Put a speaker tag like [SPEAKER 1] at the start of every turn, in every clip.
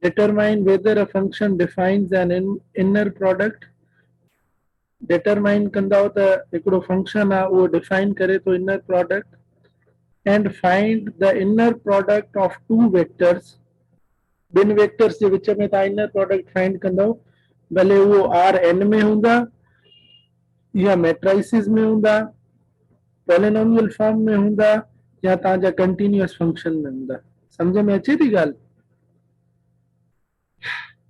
[SPEAKER 1] Determine whether a function defines an inner product. Determine कंदा हो त हिकिड़ो function आहे उहो define करे थो inner product. And find the inner product of two vectors. ॿिनि वेक्टर्स जे विच में तव्हां इनर प्रोडक्ट फाइंड कंदव, भले उहो Rn में हूंदा या मैट्राइसिस में हूंदा, पॉलिनोमियल फॉर्म में हूंदा या तव्हांजा कंटिन्यूअस फंक्शन में हूंदा। समझ में अचे थी ॻाल्हि?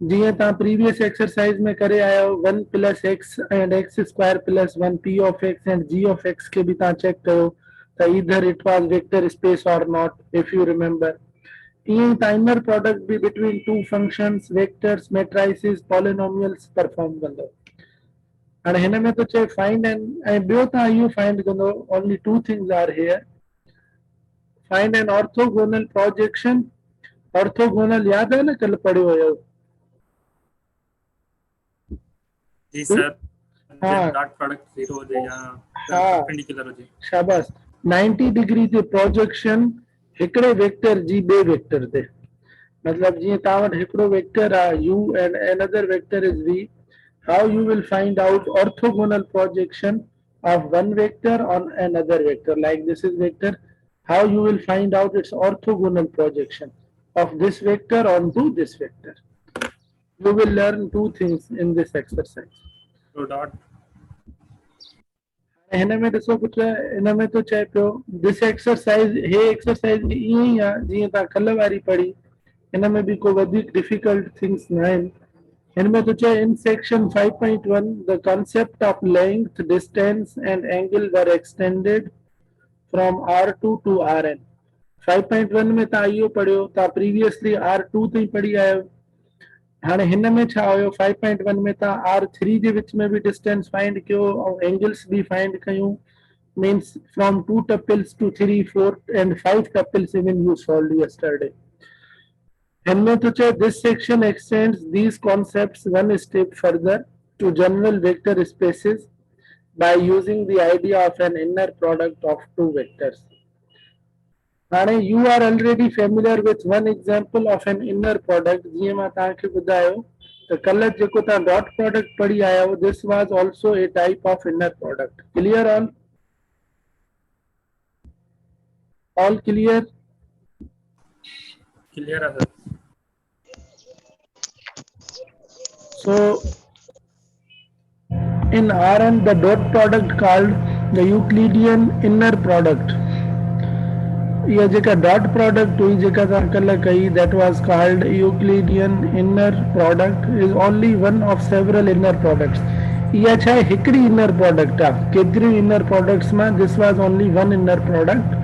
[SPEAKER 1] जीअं तव्हां प्रीवियस एक्सरसाइज में करे आया आहियो 1 plus X and X square plus 1 P of X and G of X के भी तव्हां चेक कयो त either it was vector space और नॉट इफ यू रिमेंबर। ईअं तव्हां इनर प्रोडक्ट बि between two functions, vectors, matrices, polynomials perform कंदो। हाणे हिन में तो चए फाइंड एंड ऐं ॿियो तव्हां इहो फाइंड कंदो, only two things are here. Find an orthogonal projection. Orthogonal याद है ना, कल पढ़ियो हुयो?
[SPEAKER 2] जी सर,
[SPEAKER 1] हाँ
[SPEAKER 2] डॉट प्रोडक्ट 0 हो जाए या
[SPEAKER 1] हाँ
[SPEAKER 2] परपेंडिकुलर हो जाए।
[SPEAKER 1] शाबाश। 90 डिग्री ते प्रोजेक्शन हिकिड़े वेक्टर जी ॿिए वेक्टर ते, मतलब जीअं तव्हां वटि हिकिड़ो वेक्टर आहे u and another vector is v, how you will find out orthogonal projection of one vector on another vector, like this is vector, how you will find out its orthogonal projection of this vector onto this vector. You will learn two things in this exercise.
[SPEAKER 2] तो dot
[SPEAKER 1] हिन में ॾिसो पुट, हिन में तो चए पियो this exercise, hey exercise ईअं ई आहे जीअं तव्हां कल्ह वारी पढ़ी, हिन में बि को वधीक डिफिकल्ट थिंग्स न आहिनि। हिन में तो चए in section 5.1 the concept of length, distance and angle were extended from R2 to Rn। 5.1 में तव्हां इहो पढ़ियो, तव्हां प्रीवियसली R2 ताईं पढ़ी आयो। हाणे हिन में छा हुयो, 5.1 में तव्हां R3 जे विच में बि डिस्टेंस फाइंड कयो ऐं एंगल्स बि फाइंड कयूं, means from 2 tuples to 3, 4 and 5 tuples even you solved yesterday. And this section extends these concepts one step further to general vector spaces by using the idea of an inner product of two vectors. Now you are already familiar with one example of an inner product. The color dot product padi aaya, this was also a type of inner product. Clear all? All clear?
[SPEAKER 2] Clear है sir.
[SPEAKER 1] So in Rn the dot product called the Euclidean inner product. ये जेका dot product हुई जेका तव्हां कल्ह कई, that was called Euclidean inner product, is only one of several inner products. इहा छा आहे, हिकिड़ी inner product आहे, केतिरी inner products मां this was only one inner product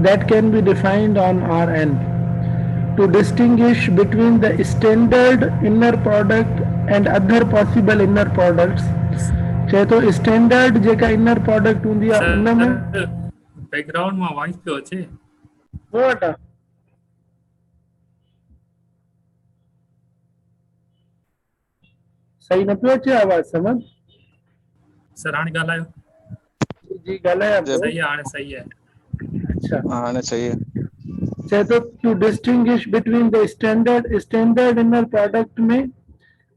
[SPEAKER 1] that can be defined on Rn. To distinguish between the standard inner product and other possible inner products, चाहे तो standard जेका inner product हूंदी आहे उन में
[SPEAKER 2] बैकग्राउंड में वॉइस पियो अचे।
[SPEAKER 1] वो वटा सही न पियो अचे आवाज़ समझ?
[SPEAKER 2] सर हाणे ॻाल्हायो।
[SPEAKER 1] जी ॻाल्हायां पियो।
[SPEAKER 2] सही है, हाणे सही है।
[SPEAKER 1] अच्छा
[SPEAKER 3] हाणे सही है।
[SPEAKER 1] चाहे तो to distinguish between the standard inner product में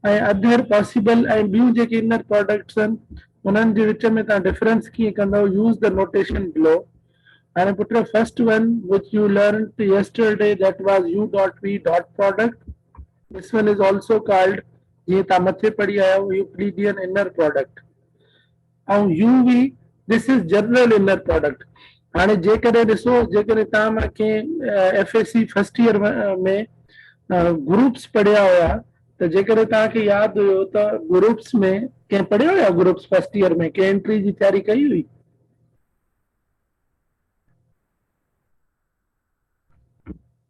[SPEAKER 1] ऐं other possible ऐं ॿियूं जेके inner products आहिनि उन्हनि जे विच में तव्हां डिफरेंस कीअं कंदव, use the notation below. And put the first one which you learned yesterday, that was u dot v dot product. This one is also called ये तव्हां मथे पढ़ी आया हो Euclidean inner product. ऐं uv this is general inner product. हाणे जेकॾहिं ॾिसो, जेकॾहिं तव्हां मूंखे FSC फर्स्ट ईयर में ग्रुप्स पढ़िया हुया त जेकॾहिं तव्हांखे यादि हुयो त ग्रुप्स में कंहिं पढ़ियो हुया, ग्रुप्स फर्स्ट ईयर में कंहिं एंट्री जी तयारी कई हुई?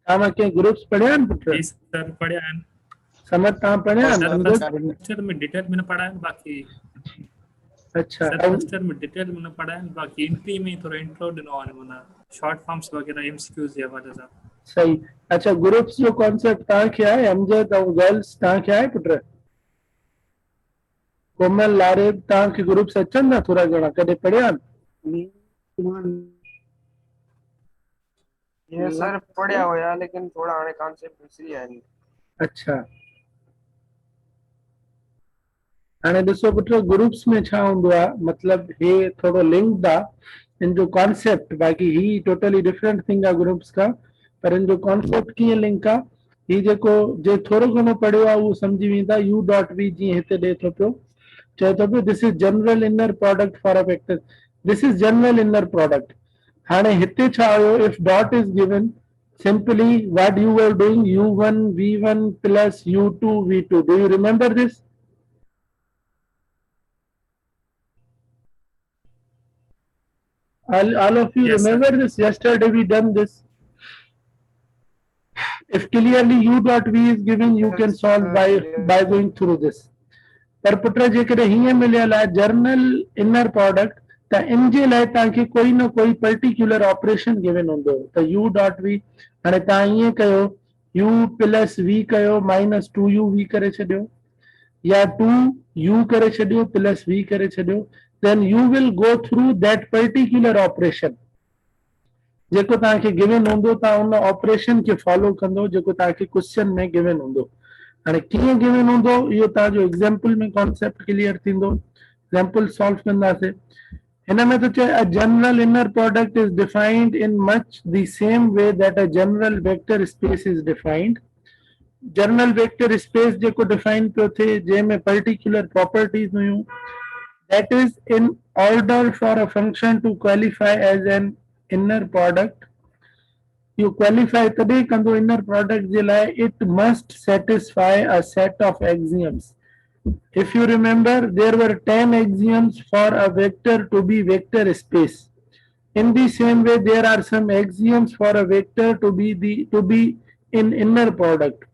[SPEAKER 1] तव्हां कंहिं ग्रुप्स पढ़िया आहिनि पुट?
[SPEAKER 2] जी सर पढ़िया आहिनि।
[SPEAKER 1] समझ तव्हां पढ़िया आहिनि?
[SPEAKER 2] फर्स्ट ईयर में डिटेल में न पढ़ा आहिनि, बाक़ी
[SPEAKER 1] अच्छा
[SPEAKER 2] सर फर्स्ट ईयर में डिटेल में न पढ़ा आहिनि, बाक़ी एंट्री में थोरो इंट्रो ॾिनो आहे, माना शॉर्ट फॉर्म्स वगैरह एमसीक्यूज जे हवाले सां।
[SPEAKER 1] सही। अच्छा ग्रुप्स जो कॉन्सेप्ट तव्हांखे आहे? अमजद ऐं गर्ल्स तव्हांखे आहे पुट? कोमल, लारेब, तव्हांखे ग्रुप्स अचनि ना थोरा घणा, कॾहिं पढ़िया आहिनि?
[SPEAKER 4] ये सर पढ़िया हुया लेकिन थोड़ा हाणे कॉन्सेप्ट विसरी आहिनि।
[SPEAKER 1] अच्छा हाणे ॾिसो पुट ग्रुप्स में छा हूंदो आहे मतलब हे थोड़ो लिंक्ड आहे इन जो कॉन्सेप्ट बाक़ी ही टोटली डिफरेंट थिंग आहे ग्रुप्स का पर इन जो कॉन्सेप्ट कीअं लिंक आहे ही जेको जे थोरो घणो पढ़ियो आहे उहो सम्झी वेंदा यू डॉट वी जीअं हिते ॾिए थो पियो चए थो पियो this is general inner product for a vector this is general inner product हाणे हिते छा आयो if dot is given simply what you were doing u1 v1 plus u2 v2 do you remember this all of you
[SPEAKER 2] Yes, sir.
[SPEAKER 1] remember this yesterday we done this if clearly u dot v is given you can solve by going through this पर पुट जेकॾहिं हीअं मिलियल आहे journal inner product त इन जे लाइ तव्हांखे कोई न कोई पर्टिकुलर ऑपरेशन गिवन हूंदो त यू डॉट वी हाणे तव्हां ईअं कयो यू प्लस वी कयो माइनस टू यू वी करे छॾियो या टू यू करे छॾियो प्लस वी करे छॾियो then you will go through that particular operation जेको तव्हांखे गिवन हूंदो तव्हां उन ऑपरेशन खे फॉलो कंदो जेको तव्हांखे क्वेश्चन में गिवन हूंदो हाणे कीअं गिवन हूंदो इहो तव्हांजो एग्जाम्पल में कॉन्सेप्ट क्लियर थींदो एग्जाम्पल सॉल्व कंदासीं हिन में त चए a general inner product is defined in much the same way that a general vector space is defined general vector space जेको डिफाइन पियो थिए जंहिंमें पर्टिकुलर प्रॉपर्टीज हुयूं that is in order for a function to qualify as an inner product you qualify तॾहिं कंदो inner product जे लाइ it must satisfy a set of axioms if you remember there were 10 axioms for a vector to be vector space in the same way there are some axioms for a vector to be in inner product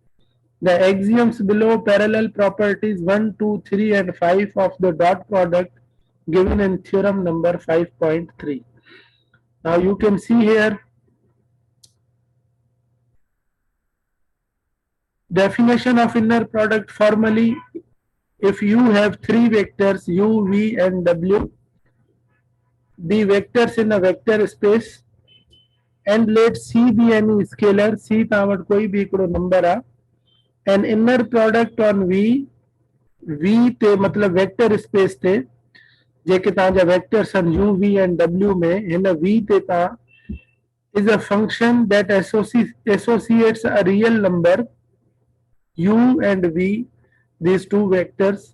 [SPEAKER 1] the axioms below parallel properties 1 2 3 and 5 of the dot product given in theorem number 5.3. Now you can see here definition of inner product formally if you have three vectors u, v and w the vectors in a vector space and let c be any scalar c tawat koi bhi ekdo number a an inner product on v te matlab vector space te जेके तव्हांजा vectors आहिनि U V and W में हिन V ते तव्हां is a function that associates a real number U and V these two vectors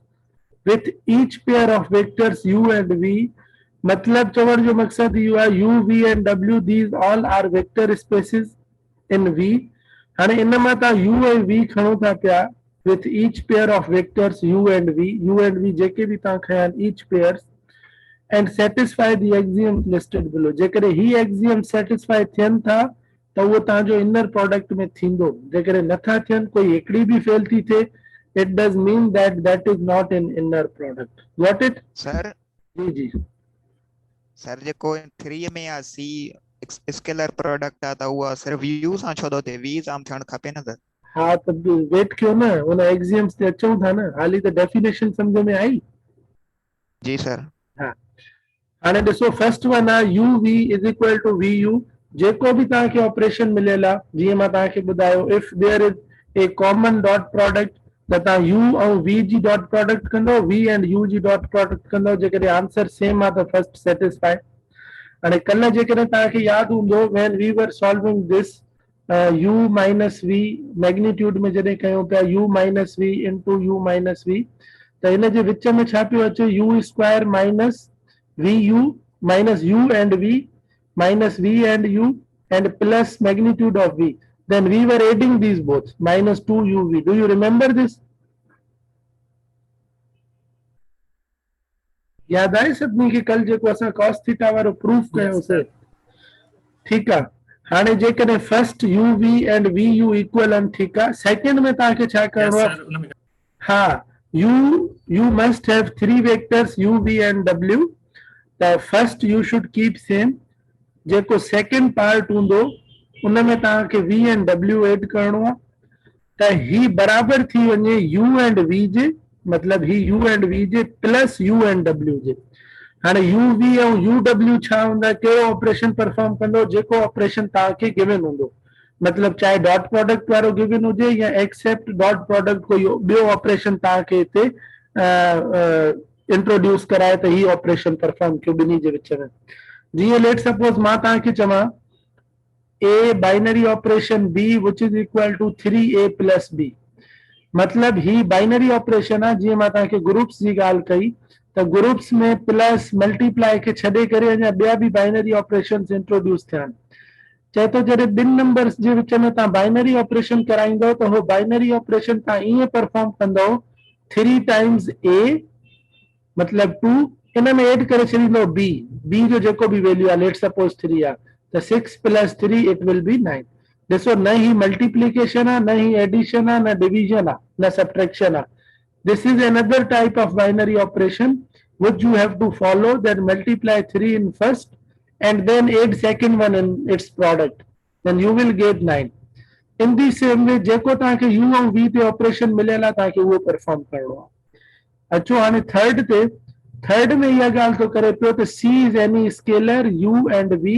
[SPEAKER 1] with each pair of vectors U and V मतलब चवण जो मकसद इहो आहे U V and W these all are vector spaces in V हाणे इन मां तव्हां यू ऐं वी खणो था पिया with each pair of vectors U and V जेके बि तव्हां खया आहिनि each pairs and satisfy the axioms listed below जेकॾहिं ही axiom satisfy थियनि था त उहो तव्हांजो inner product में थींदो जेकॾहिं नथा थियनि कोई हिकिड़ी बि फेल थी थिए it does mean that is not an inner product got it
[SPEAKER 3] sir
[SPEAKER 1] जी
[SPEAKER 3] सर जेको 3 में आ सी स्केलर प्रोडक्ट आ त उहा सिर्फ यू सां छो थो थिए वी सां थियण खपे न सर
[SPEAKER 1] हा त वेट कयो न उन एक्सियम्स ते अचूं था न हाली त डेफिनेशन सम्झ में आई
[SPEAKER 3] जी सर
[SPEAKER 1] हा हाणे ॾिसो फर्स्ट वन आहे U V is equal to V U जेको बि तव्हांखे ऑपरेशन मिलियल आहे जीअं मां तव्हांखे ॿुधायो if there is a common dot product त तव्हां यू ऐं वी जी डॉट प्रोडक्ट कंदो वी एंड यू जी डॉट प्रोडक्ट कंदो जेकॾहिं आंसर सेम आहे त फर्स्ट सेटिस्फाई हाणे कल्ह जेकॾहिं तव्हांखे यादि हूंदो when we were solving this U minus V magnitude में जॾहिं कयूं पिया U minus V into U minus V त हिन जे विच में छा पियो अचे U square minus vu minus u and v minus v and u and plus magnitude of v then we were adding these both minus 2 uv do you remember this याद आहे सभिनी खे कल जेको असां cos थीटा वारो proof कयोसीं ठीकु आहे हाणे जेकॾहिं first U V and V U equal आहिनि ठीकु आहे सेकेंड में तव्हांखे छा करिणो आहे हा U must have 3 vectors u v and w the first you should keep same जेको सेकेंड पार्ट हूंदो उन में तव्हांखे v and w एड करिणो आहे त ही बराबर थी वञे u and v जे मतलब ही u and v J plus u and w जे हाणे u v ऐं u w छा हूंदा कहिड़ो ऑपरेशन परफॉर्म कंदो जेको ऑपरेशन तव्हांखे गिवन हूंदो मतलब चाहे डॉट प्रोडक्ट वारो गिवन हुजे या एक्सेप्ट डॉट प्रोडक्ट कोई ॿियो ऑपरेशन तव्हांखे हिते इंट्रोड्यूस कराए त ही ऑपरेशन परफॉर्म कयो ॿिन्ही जे विच में। जीअं लेट सपोज मां तव्हांखे चवां a binary operation b which is equal to 3a plus b, मतलब ही बाइनरी ऑपरेशन आहे। जीअं मां तव्हांखे ग्रुप्स जी ॻाल्हि कई त ग्रुप्स में प्लस मल्टीप्लाई खे छॾे करे अञा ॿिया बि बाइनरी ऑपरेशन इंट्रोड्यूस थिया आहिनि। चए थो जॾहिं ॿिनि नंबर्स जे विच में तव्हां बाइनरी ऑपरेशन कराईंदव त उहो बाइनरी ऑपरेशन तव्हां ईअं परफॉर्म कंदव 3 टाइम्स a मतलब 2 इन में एड करे छॾींदो b जो जेको बि वैल्यू आहे लेट सपोज 3 आहे त 6 प्लस 3 इट विल बी 9। ॾिसो न ही मल्टीप्लिकेशन आहे, न ही एडिशन आहे, न डिवीजन आहे, न सब्ट्रैक्शन आहे। This is another type of binary operation which you have to follow, that multiply 3 in first and then add second one in its product, then you will get 9। in the same way जेको तव्हांखे u ऐं v ते operation मिलियल आहे तव्हांखे उहो perform करणो आहे। अचो हाणे थर्ड ते, थर्ड में इहा ॻाल्हि थो करे पियो त c is any scalar u and v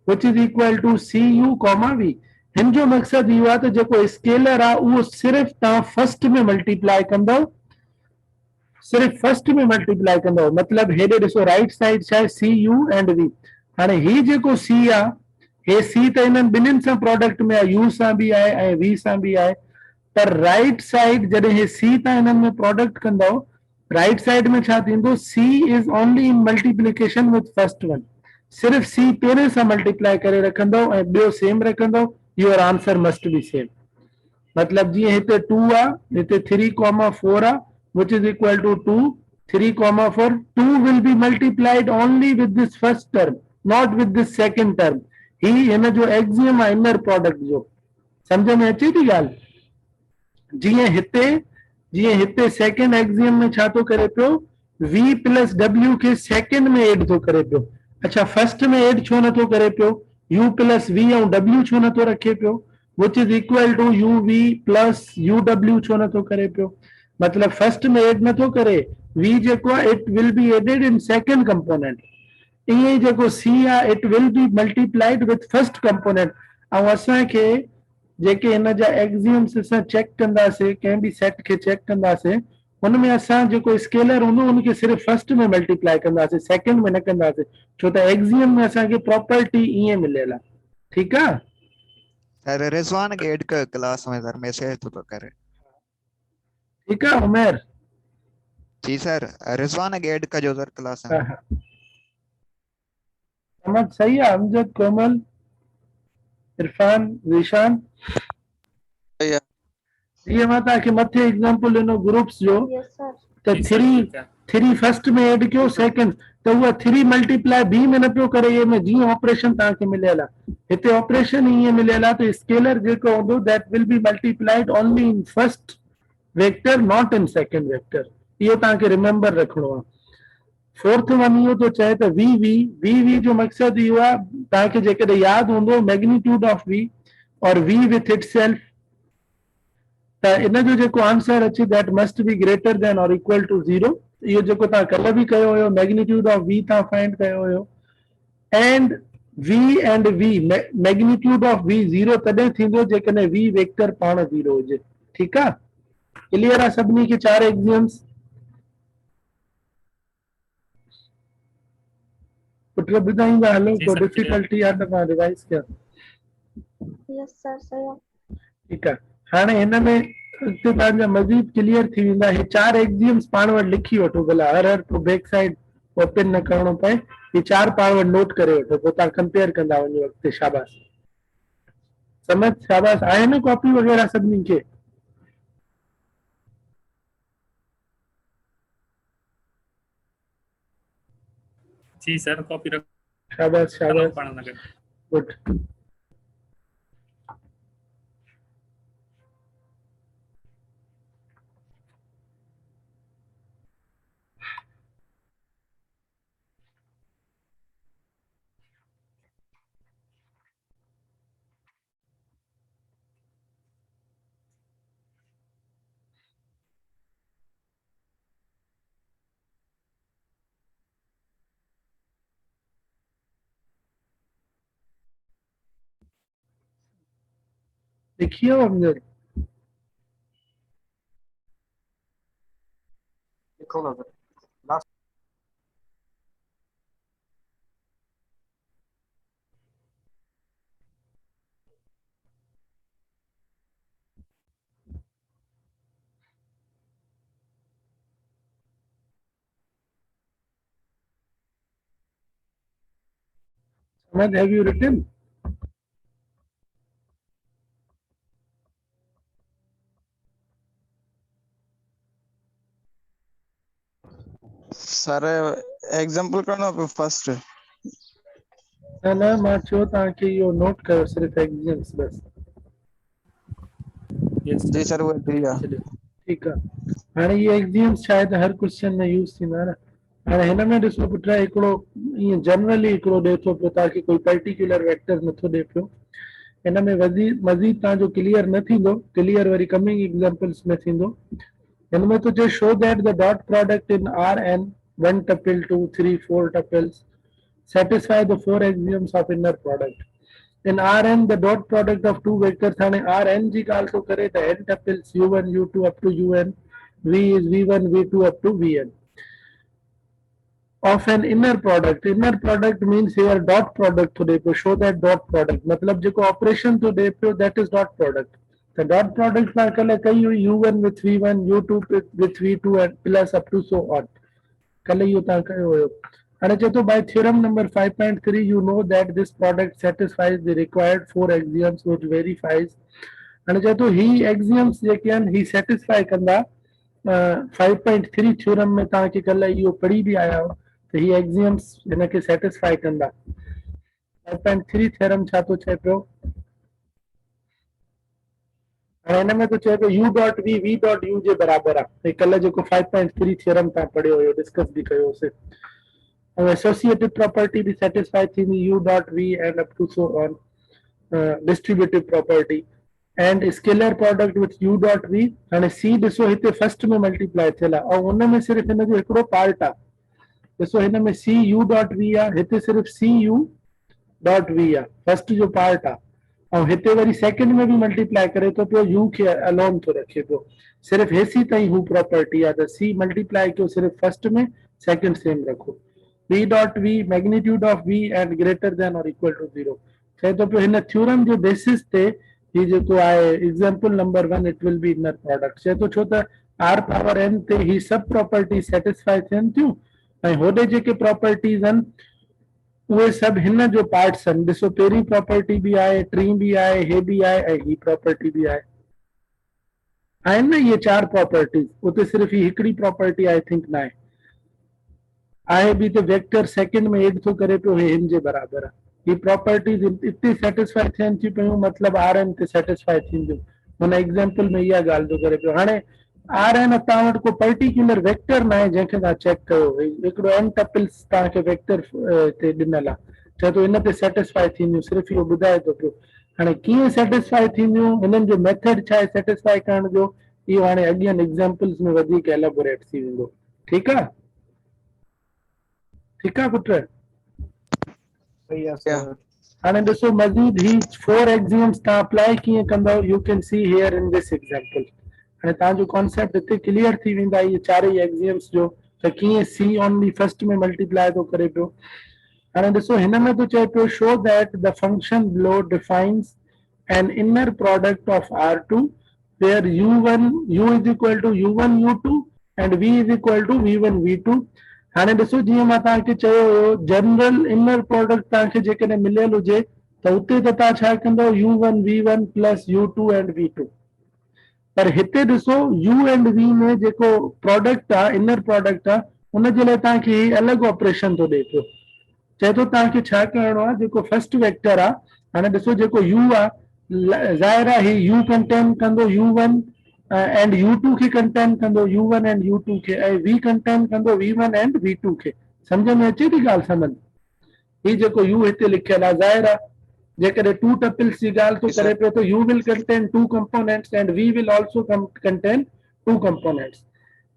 [SPEAKER 1] which is equal to cu, v। हिन जो मक़सदु इहो आहे त जेको स्केलर आहे उहो सिर्फ़ु तव्हां फर्स्ट में मल्टीप्लाई कंदव, सिर्फ फर्स्ट में मल्टीप्लाई कंदव। मतलब हेॾे ॾिसो राइट साइड छा आहे सी यू एंड वी। हाणे ही जेको सी आहे हे सी त इन्हनि ॿिन्हिनि सां प्रोडक्ट में आहे, यू सां बि आहे ऐं वी सां बि आहे। पर राइट साइड जॾहिं हे सी तव्हां इन्हनि में प्रोडक्ट कंदव राइट साइड में छा थींदो, C is only in multiplication with first one. सिर्फ सी पहिरें सां मल्टीप्लाई करे रखंदव ऐं ॿियो सेम रखंदव, your answer must be same. मतलब जीअं हिते 2 आहे, हिते 3,4 आहे which is equal to 2, 3,4, 2 will be multiplied only with this first term, not with this second term। ही हिन जो एक्सियम आहे इनर प्रोडक्ट जो। समझ में अचे थी ॻाल्हि? जीअं हिते सेकंड एक्सियम में छा थो करे पियो, v प्लस w खे सेकंड में एड थो करे पियो। अच्छा फर्स्ट में एड छो नथो करे पियो, u प्लस v ऐं w छो नथो रखे पियो, which is equal to uv plus uw छो नथो करे पियो। मतलब फर्स्ट में एड नथो करे, v जेको आहे it will be added in second component. ईअं ई जेको c आहे it will be multiplied with first component. ऐं असांखे जेके हिन जा एक्सियम्स असां चेक कंदासीं, कंहिं बि सेट खे चेक कंदासीं, हुन में असां जेको स्केलर हूंदो उनखे सिर्फ़ु फर्स्ट में मल्टीप्लाई कंदासीं, सेकंड में न कंदासीं, छो त एक्सियम में असांखे प्रॉपर्टी ईअं मिलियल आहे। ठीकु आहे?
[SPEAKER 3] सर रिजवान के ऐड कर क्लास में सर, मैसेज तो करे।
[SPEAKER 1] ठीकु आहे उमेर?
[SPEAKER 3] जी सर, रिजवान के ऐड कजो सर क्लास में।
[SPEAKER 1] हाँ हाँ समझ सही है। अमजद, कोमल, इरफान, ज़ीशान, ये मां तव्हांखे मथे एग्जांपल ॾिनो ग्रुप्स जो त
[SPEAKER 2] जी सर, ठीक है।
[SPEAKER 1] थ्री फर्स्ट में एड कयो, सेकंड त उहा 3 मल्टीप्लाई बी में न पियो करे, ए में जीअं ऑपरेशन तव्हांखे मिलियल आहे हिते ऑपरेशन ईअं मिलियल आहे त स्केलर जेको हूंदो that will be multiplied only in first vector not in second vector. इहो तव्हांखे रिमेंबर रखणो आहे। फोर्थ वन इहो थो चए त वी वी वी वी जो मक़सदु इहो आहे, तव्हांखे जेकॾहिं यादि हूंदो मैग्नीट्यूड ऑफ वी और वी विथ इट सेल्फ, त इन जो जेको आंसर अचे that must be greater than और इक्वल टू 0। इहो जेको तव्हां कल्ह बि कयो हुयो, मैग्नीट्यूड ऑफ वी तव्हां फाइंड कयो हुयो। And V magnitude of V 0 तॾहिं थींदो जेकॾहिं वी वेक्टर पाण 0 हुजे। ठीकु आहे? क्लियर आहे सभिनी खे 4 एक्सियम्स? पुट ॿुधाईंदा हलो,
[SPEAKER 2] जी
[SPEAKER 1] को
[SPEAKER 2] सर, clear।
[SPEAKER 1] डिफिकल्टी आहे त मां रिवाइज कयां।
[SPEAKER 4] यस सर सही आहे।
[SPEAKER 1] ठीकु आहे। हाणे हिन में अॻिते तव्हांजा मज़ीद क्लियर थी वेंदा। हे 4 एक्सियम्स पाण वटि लिखी वठो भला, हर बैक साइड ओपन न करणो पए। हे 4 पाण वटि नोट करे वठो, पोइ तव्हां कंपेयर कंदा वञो अॻिते। शाबाश, समझ, शाबाश। आहे न कॉपी वग़ैरह सभिनी खे?
[SPEAKER 2] जी सर, कॉपी रख
[SPEAKER 1] शाबाश शाबाश,
[SPEAKER 2] पढ़ना कर।
[SPEAKER 1] गुड। लिखी हो अमजद?
[SPEAKER 5] लिखो ना sir last
[SPEAKER 1] Ahmed, have you written?
[SPEAKER 6] Sir example करना पे फर्स्ट
[SPEAKER 1] ना ना मां चयो तव्हांखे इहो नोट कयो सिर्फ़ु एग्जाम्स बस।
[SPEAKER 2] यस
[SPEAKER 6] जी
[SPEAKER 2] सर
[SPEAKER 6] सर वो दिया
[SPEAKER 2] छॾियो।
[SPEAKER 1] ठीकु आहे। हाणे इहे एग्जाम्स शायदि हर क्वेश्चन में यूज़ थींदा न। हाणे हिन में ॾिसो पुट हिकिड़ो ईअं जनरली हिकिड़ो ॾिए थो पियो तव्हांखे कोई पर्टिकुलर वेक्टर नथो ॾिए पियो। हिन में मज़ीद तव्हांजो क्लियर न थींदो, क्लियर वरी कमिंग एग्जाम्पल्स में थींदो। हिन में तो चए show that the dot product in Rn 1 tuple 2 3 4 tuples satisfy the four axioms of inner product. In Rn the dot product of two vectors हाणे Rn जी ॻाल्हि थो करे त n tuples u1 u2 up to un, v is v1 v2 up to vn of an inner product. Inner product means here dot product थो ॾे पियो, show that dot product मतलब जेको ऑपरेशन थो ॾे पियो that is dot product. The dot product तव्हां कल्ह कई हुई u1 with v1 u2 with v2 and plus up to so on. कल्ह इहो तव्हां कयो हुयो। हाणे चए थो by theorem number 5.3 you know that this product satisfies the required four axioms which verifies। हाणे चए थो ही axioms जेके आहिनि ही satisfy कंदा 5.3 थ्योरम में तव्हांखे कल्ह इहो पढ़ी बि आया हो त ही axioms हिनखे satisfy कंदा। 5.3 थ्योरम छा थो चए पियो? हाणे हिन में तो चए पियो u dot v v dot u जे बराबर आहे। कल्ह जेको 5.3 थ्योरम तव्हां पढ़ियो हुयो डिस्कस बि कयोसीं। Associative property be satisfied in u dot v and up to so on, distributive property and scalar product with u dot v and c ॾिसो हिते फर्स्ट में मल्टीप्लाई थियल आहे ऐं उन में सिर्फ़ु हिन जो हिकिड़ो पार्ट आहे। ॾिसो हिन में c u dot v आहे, हिते सिर्फ़ु c u dot v आहे, फर्स्ट जो पार्ट आहे। ऐं हिते वरी सेकंड में बि मल्टीप्लाई करे थो पियो, u खे अलोन थो रखे पियो, सिर्फ़ु हेसी ताईं हू प्रॉपर्टी आहे त c मल्टीप्लाई कयो सिर्फ़ु फर्स्ट में, सेकंड सेम रखो। v dot v magnitude of v and greater than or equal to 0 चए तो पियो हिन थ्योरम जो बेसिस ते ही जेको आहे example number 1 it will B inner product. चए तो छो त r पावर n ते ही सब प्रॉपर्टी सेटिस्फाई थियन थियूं ऐं होॾे जेके प्रॉपर्टीज आहिनि उहे सभु हिन जो पार्ट्स आहिनि। ॾिसो पहिरीं प्रॉपर्टी बि आहे, टी बि आहे, हे बि आहे ऐं ही प्रॉपर्टी बि आहे। आहिनि न इहे चार प्रॉपर्टीज, उते सिर्फ़ु ही हिकिड़ी प्रॉपर्टी आई थिंक न आहे। आहे बि त वेक्टर सेकंड में एड थो करे पियो, हे हिन जे बराबर आहे। ही प्रॉपर्टीज इते सेटिस्फाई थियनि थियूं पियूं मतिलबु आर एन ते सेटिस्फाई थींदियूं। हुन एग्जाम्पल में इहा ॻाल्हि थो करे पियो। हाणे आर एन तव्हां वटि को पर्टिकुलर वेक्टर न आहे जंहिंखे तव्हां चेक कयो, हिकिड़ो एन टपल्स तव्हांखे वेक्टर हिते ॾिनल आहे, चए थो इन ते सेटिस्फाई थींदियूं, सिर्फ़ु इहो ॿुधाए थो पियो। हाणे कीअं सेटिस्फाई थींदियूं, हिननि जो मेथड छा आहे सेटिस्फाई करण जो, इहो हाणे अॻियां एग्जाम्पल्स में वधीक एलेबोरेट थी वेंदो। ठीकु आहे? ठीकु आहे पुट?
[SPEAKER 5] सही है सर
[SPEAKER 1] हाणे ॾिसो मज़ीद ही 4 एक्सियम्स तव्हां अप्लाई कीअं कंदव, U can see here in this example. हाणे तव्हांजो कॉन्सेप्ट हिते क्लियर थी वेंदा इहे चारई एक्सियम्स जो त कीअं सी ओनली फर्स्ट में मल्टीप्लाई थो करे पियो। हाणे ॾिसो हिन में तो चए पियो शो दैट द फंक्शन बिलो defines an inner product of R2 where u is equal to u1 u2 and v is equal to v1 v2। हाणे ॾिसो जीअं मां तव्हांखे चयो हुयो जनरल इनर प्रोडक्ट तव्हांखे जेकॾहिं मिलियल हुजे त उते त तव्हां छा कंदव u1 v1 plus u2 and v2। पर हिते ॾिसो u एंड v में जेको प्रोडक्ट आहे इनर प्रोडक्ट आहे उन जे लाइ तव्हांखे अलॻि ऑपरेशन थो ॾे पियो। चए थो तव्हांखे छा करिणो आहे, जेको फर्स्ट वेक्टर आहे, हाणे ॾिसो जेको u आहे ज़ाहिर आहे ही u कंटेन कंदो u1 एंड u2 खे कंटेन कंदो u1 एंड u2 खे, ऐं v कंटेन कंदो v1 एंड v2 खे। सम्झ में अचे थी ॻाल्हि समझ? ही जेको u हिते लिखियल आहे ज़ाहिर आहे जेकॾहिं टू टपल्स जी ॻाल्हि थो करे पियो त u will contain two components and v will also contain two components.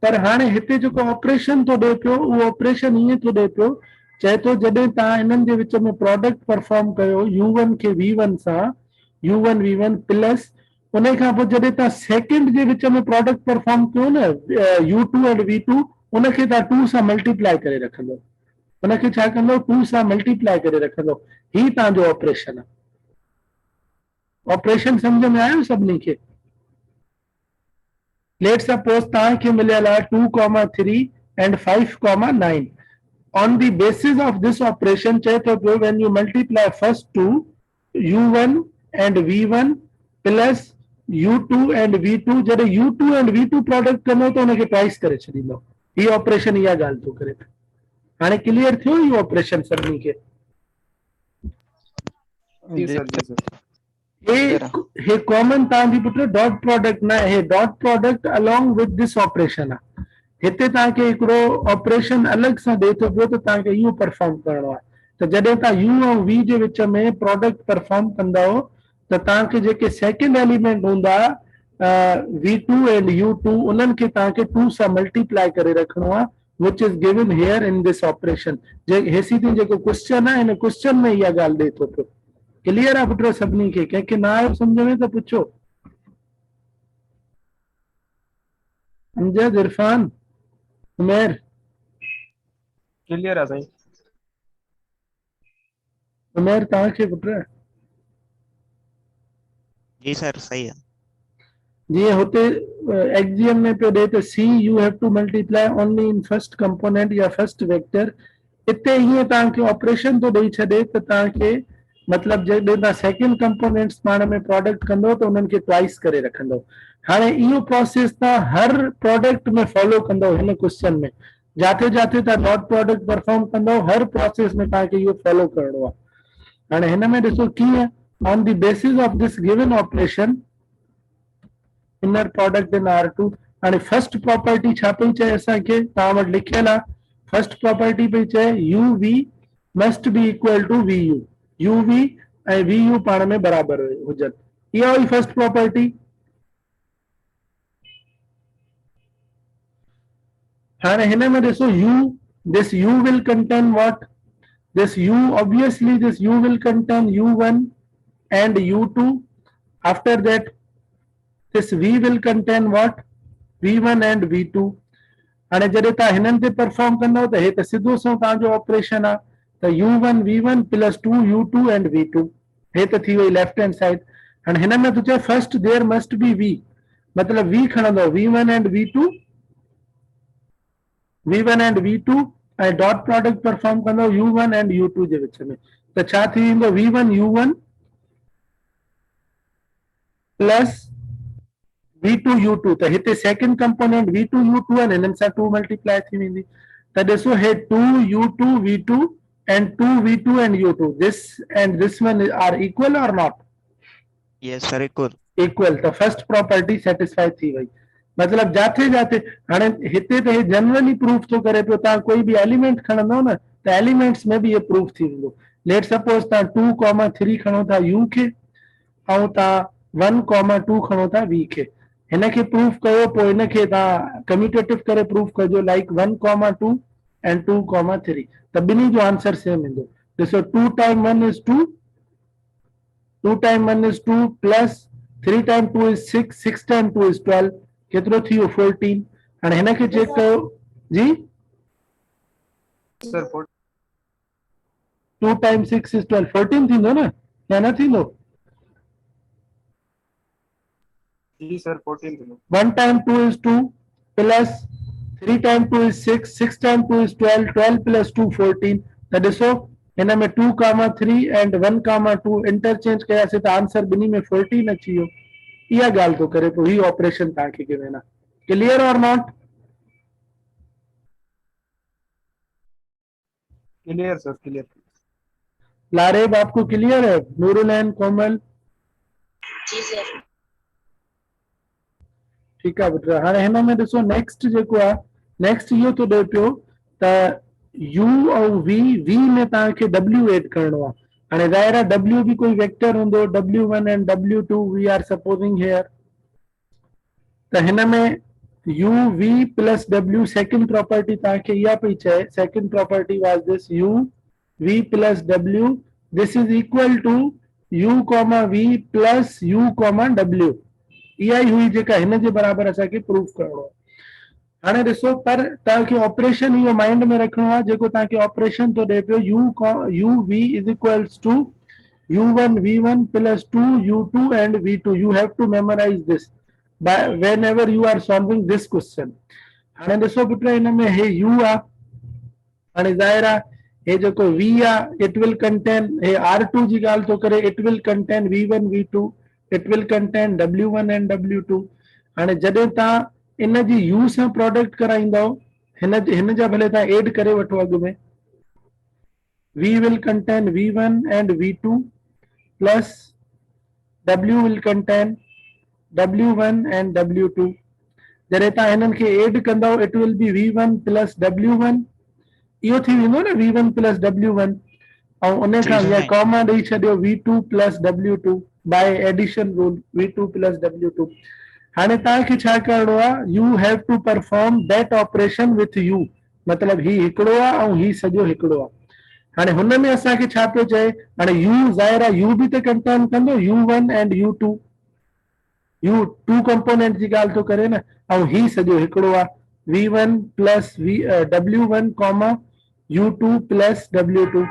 [SPEAKER 1] पर हाणे हिते जेको ऑपरेशन थो ॾे पियो उहो ऑपरेशन ईअं थो ॾे पियो, चए थो जॾहिं तव्हां हिननि जे विच में प्रोडक्ट परफॉर्म कयो u1 खे v1 सां u1 v1 प्लस उन खां पोइ जॾहिं तव्हां सेकंड जे विच में प्रोडक्ट परफॉर्म कयो न U2 एंड V2 उनखे तव्हां 2 सां मल्टीप्लाई करे रखंदो, उनखे छा कंदो 2 सां मल्टीप्लाई करे रखंदो। ही तव्हांजो ऑपरेशन आहे। ऑपरेशन समझ में आयो सभिनी खे? लेट सपोज तव्हांखे मिलियल आहे 2,3 and 5,9 on the basis of this operation चए थो पियो when you multiply first two U1 and V1 plus U2 and V2 जॾहिं U2 and V2 प्रोडक्ट कंदो त उनखे ट्वाइस करे छॾींदो। ही ऑपरेशन इहा ॻाल्हि थो करे। हाणे क्लियर थियो ही ऑपरेशन सभिनी खे?
[SPEAKER 5] जी
[SPEAKER 6] जी
[SPEAKER 5] सर, जी सर।
[SPEAKER 1] हे कॉमन तव्हांजी पुट डॉट प्रोडक्ट न, हे dot product along with this operation आहे। हिते तव्हांखे हिकिड़ो ऑपरेशन अलॻि सां ॾिए थो पियो त तव्हांखे इहो परफॉर्म करिणो आहे। त जॾहिं तव्हां U ऐं V जे विच में प्रोडक्ट परफॉर्म कंदव त तव्हांखे जेके सेकेंड एलिमेंट हूंदा V2 एंड U2 उन्हनि खे तव्हांखे 2 सां मल्टीप्लाई करे रखिणो आहे which is given here in this operation। हेसी थी जेको क्वेश्चन आहे हिन क्वेश्चन में इहा ॻाल्हि ॾिए थो पियो। क्लियर आहे पुट सभिनी खे? कंहिंखे न आयो सम्झ में त पुछो। अमजद, इरफान, उमेर?
[SPEAKER 5] क्लियर आहे साईं।
[SPEAKER 1] उमेर तव्हांखे पुट?
[SPEAKER 3] जी सर सही है।
[SPEAKER 1] जीअं हुते एक्सियम में पियो ॾिए त C you have to multiply only in first component या first vector। हिते हीअं तव्हांखे ऑपरेशन थो ॾेई छॾे त तव्हांखे मतिलबु जॾहिं तव्हां सेकेंड कंपोनेंट्स पाण में प्रोडक्ट कंदो त उन्हनि खे ट्वाइस करे रखंदो। हाणे इहो प्रोसेस तव्हां हर प्रोडक्ट में फॉलो कंदो। हिन क्वेश्चन में जिथे जिथे तव्हां डॉट प्रोडक्ट परफॉर्म कंदो हर प्रोसेस में तव्हांखे इहो फॉलो करिणो आहे। हाणे हिन में ॾिसो कीअं on the basis of this given operation inner product in R2। हाणे फर्स्ट प्रॉपर्टी छा पई चए असांखे? तव्हां वटि लिखियल आहे फर्स्ट प्रॉपर्टी पई चए UV must be equal to VU। UV ऐं VU पाण में बराबर हुजनि। इहा हुई फर्स्ट प्रॉपर्टी। हाणे हिन में ॾिसो U, this U will contain what? This U, obviously this U will contain U1 and U2। After that this V will contain what? V1 and V2। हाणे जॾहिं तव्हां हिननि ते परफॉर्म कंदव त हे त सिधो सो तव्हांजो ऑपरेशन आहे त U1 V1 plus 2 U2 and V2। हे त थी वई लेफ्ट हैंड साइड। हाणे हिन में तो चए first there must be V, मतलब V खणंदो V1 and V2, V1 and V2 ऐं डॉट प्रोडक्ट परफॉर्म कंदो U1 and U2 J which में। त छा थी वेंदो V1 U1 plus V2 U2। त हिते सेकंड कंपोनेंट V2 U2 आहिनि, हिननि सां 2 मल्टीप्लाई थी वेंदी। त ॾिसो हे 2 U2 V2 and 2 V2 and U2, this and this one are equal or not?
[SPEAKER 3] Yes sir equal.
[SPEAKER 1] Equal. त फर्स्ट प्रॉपर्टी सेटिस्फाई थी वई। मतलब जाते जाते हाणे हिते त जनरली प्रूफ थो करे पियो। तव्हां कोई बि एलिमेंट खणंदो न त एलिमेंट्स में भी ये प्रूफ थी वेंदो। लेट सपोज तव्हां 2,3 खणो था U खे ऐं तव्हां 1,2 खणो था V खे। हिनखे प्रूफ कयो पोइ हिनखे तव्हां कम्यूटेटिव करे प्रूफ कजो लाइक 1,2 एंड 2,3। त ॿिन्ही जो आंसर सेम ईंदो। ॾिसो 2 time 1 is 2, 2 time 1 is 2 plus 3 time 2 is 6, 6 time 2 is 12। केतिरो थी वियो 14। हाणे हिनखे चेक कयो जी।
[SPEAKER 5] सर
[SPEAKER 1] 2 टाइम 6 is 12, 14 थींदो न या न थींदो?
[SPEAKER 5] जी सर 14 थींदो।
[SPEAKER 1] 1 time 2 is 2 plus 3 time 2 is 6, 6 time 2 is 12, 12 plus 2 14। त ॾिसो हिन में 2,3 एंड 1,2 इंटरचेंज कयासीं त आंसर ॿिन्ही में 14 अची वियो। इहा ॻाल्हि थो करे पोइ ही ऑपरेशन तव्हांखे गिवन आहे। क्लियर और not?
[SPEAKER 5] Clear sir, clear.
[SPEAKER 1] Lareb आपको क्लियर है? नूरुलैन, कोमल?
[SPEAKER 4] जी सर।
[SPEAKER 1] ठीक है बेटा। हाणे हिन में ॾिसो नेक्स्ट जेको आहे नेक्स्ट इहो थो ॾिए पियो त U ऐं V में तव्हांखे W एड करिणो आहे। हाणे ज़ाहिर आहे W भी कोई वेक्टर हूंदो W1 and W2 we are supposing here. त हिन में U V plus W second property तव्हांखे इहा पई चए। Second property was this U V plus W this is equal to U, V plus U, W। इहा ई हुई जेका हिन जे बराबरि असांखे प्रूव करणो आहे। हाणे ॾिसो, पर तव्हांखे ऑपरेशन इहो माइंड में रखिणो आहे, जेको तव्हांखे ऑपरेशन थो ॾिए पियो U V is equals to u1 v1 plus 2 u2 and v2. You have to memorize this by whenever you are solving this question. हाणे ॾिसो पुट, हिन में हे u आहे, हाणे ज़ाहिर आहे हे जेको v आहे it will contain, hey r2 जी ॻाल्हि थो करे, it will contain v1 v2, it will contain w1 and w2। हाणे जॾहिं तव्हां इन जी u सां प्रोडक्ट कराईंदव, हिन जा भले तव्हां एड करे वठो अॻु में, v will contain v1 and v2 plus w will contain w1 and w2। जॾहिं तव्हां हिननि खे एड कंदव it will B v1 plus w1, इहो थी वेंदो न v1 plus w1, ऐं उन खां या कॉमा ॾेई छॾियो v2 plus w2 by addition rule, v2 plus w2। हाणे तव्हांखे छा करिणो आहे, you have to perform that operation with U, मतिलबु ही हिकिड़ो आहे ऐं ही सॼो हिकिड़ो आहे। हाणे हुन में असांखे छा पियो चए, हाणे u ज़ाहिर आहे u बि त कंटेन कंदो u1 and u2, u two component जी ॻाल्हि थो करे न, ऐं ही सॼो हिकिड़ो आहे v1 plus w1 comma u2 plus w2।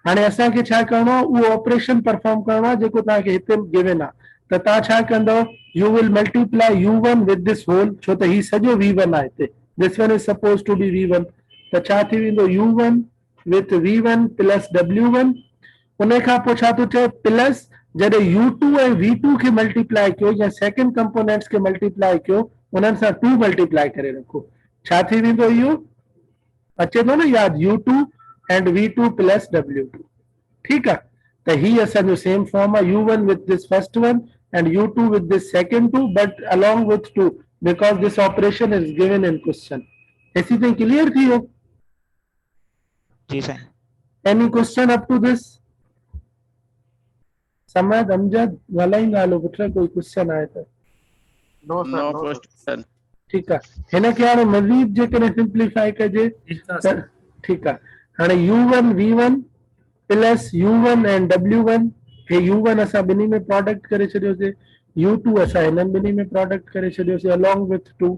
[SPEAKER 1] हाणे असांखे छा करिणो आहे, उहो ऑपरेशन परफॉर्म करिणो आहे जेको तव्हांखे हिते गिवन आहे। त तव्हां छा कंदव, you will multiply u1 with this whole, छो त ही सॼो v1 आहे हिते, this one is suppose to be v1, त छा थी वेंदो u1 with v1 plus w1। उन खां पोइ छा थो चए, प्लस जॾहिं u2 ऐं v2 खे मल्टीप्लाई कयो या सेकंड कंपोनेंट्स खे मल्टीप्लाई कयो, उन्हनि सां 2 मल्टीप्लाई करे रखो, छा थी वेंदो, इहो अचे थो न यादि, u2 and v2 plus w2। ठीकु आहे, त ही असांजो सेम फॉर्म आहे, u1 with this first one and u2 with this second two, but along with 2 because this operation is given in question। ऐसी ताईं क्लियर थी वियो?
[SPEAKER 3] जी साईं।
[SPEAKER 1] Any question up to this? Samad Amjad ॻाल्हाईंदा हलो पुट, कोई क्वेश्चन आहे त?
[SPEAKER 5] नो सर,
[SPEAKER 6] No
[SPEAKER 5] नो
[SPEAKER 6] question.
[SPEAKER 1] ठीकु आहे, हिन खे हाणे मज़ीद जेकॾहिं सिंप्लीफाई कजे
[SPEAKER 2] ठीकु आहे
[SPEAKER 1] त
[SPEAKER 2] सर।
[SPEAKER 1] ठीकु आहे। हाणे u1 v1 plus u1 and w1, hey u1 असां ॿिन्ही में प्रोडक्ट करे छॾियोसीं, u2 असां हिननि ॿिन्ही में प्रोडक्ट करे छॾियोसीं along with 2।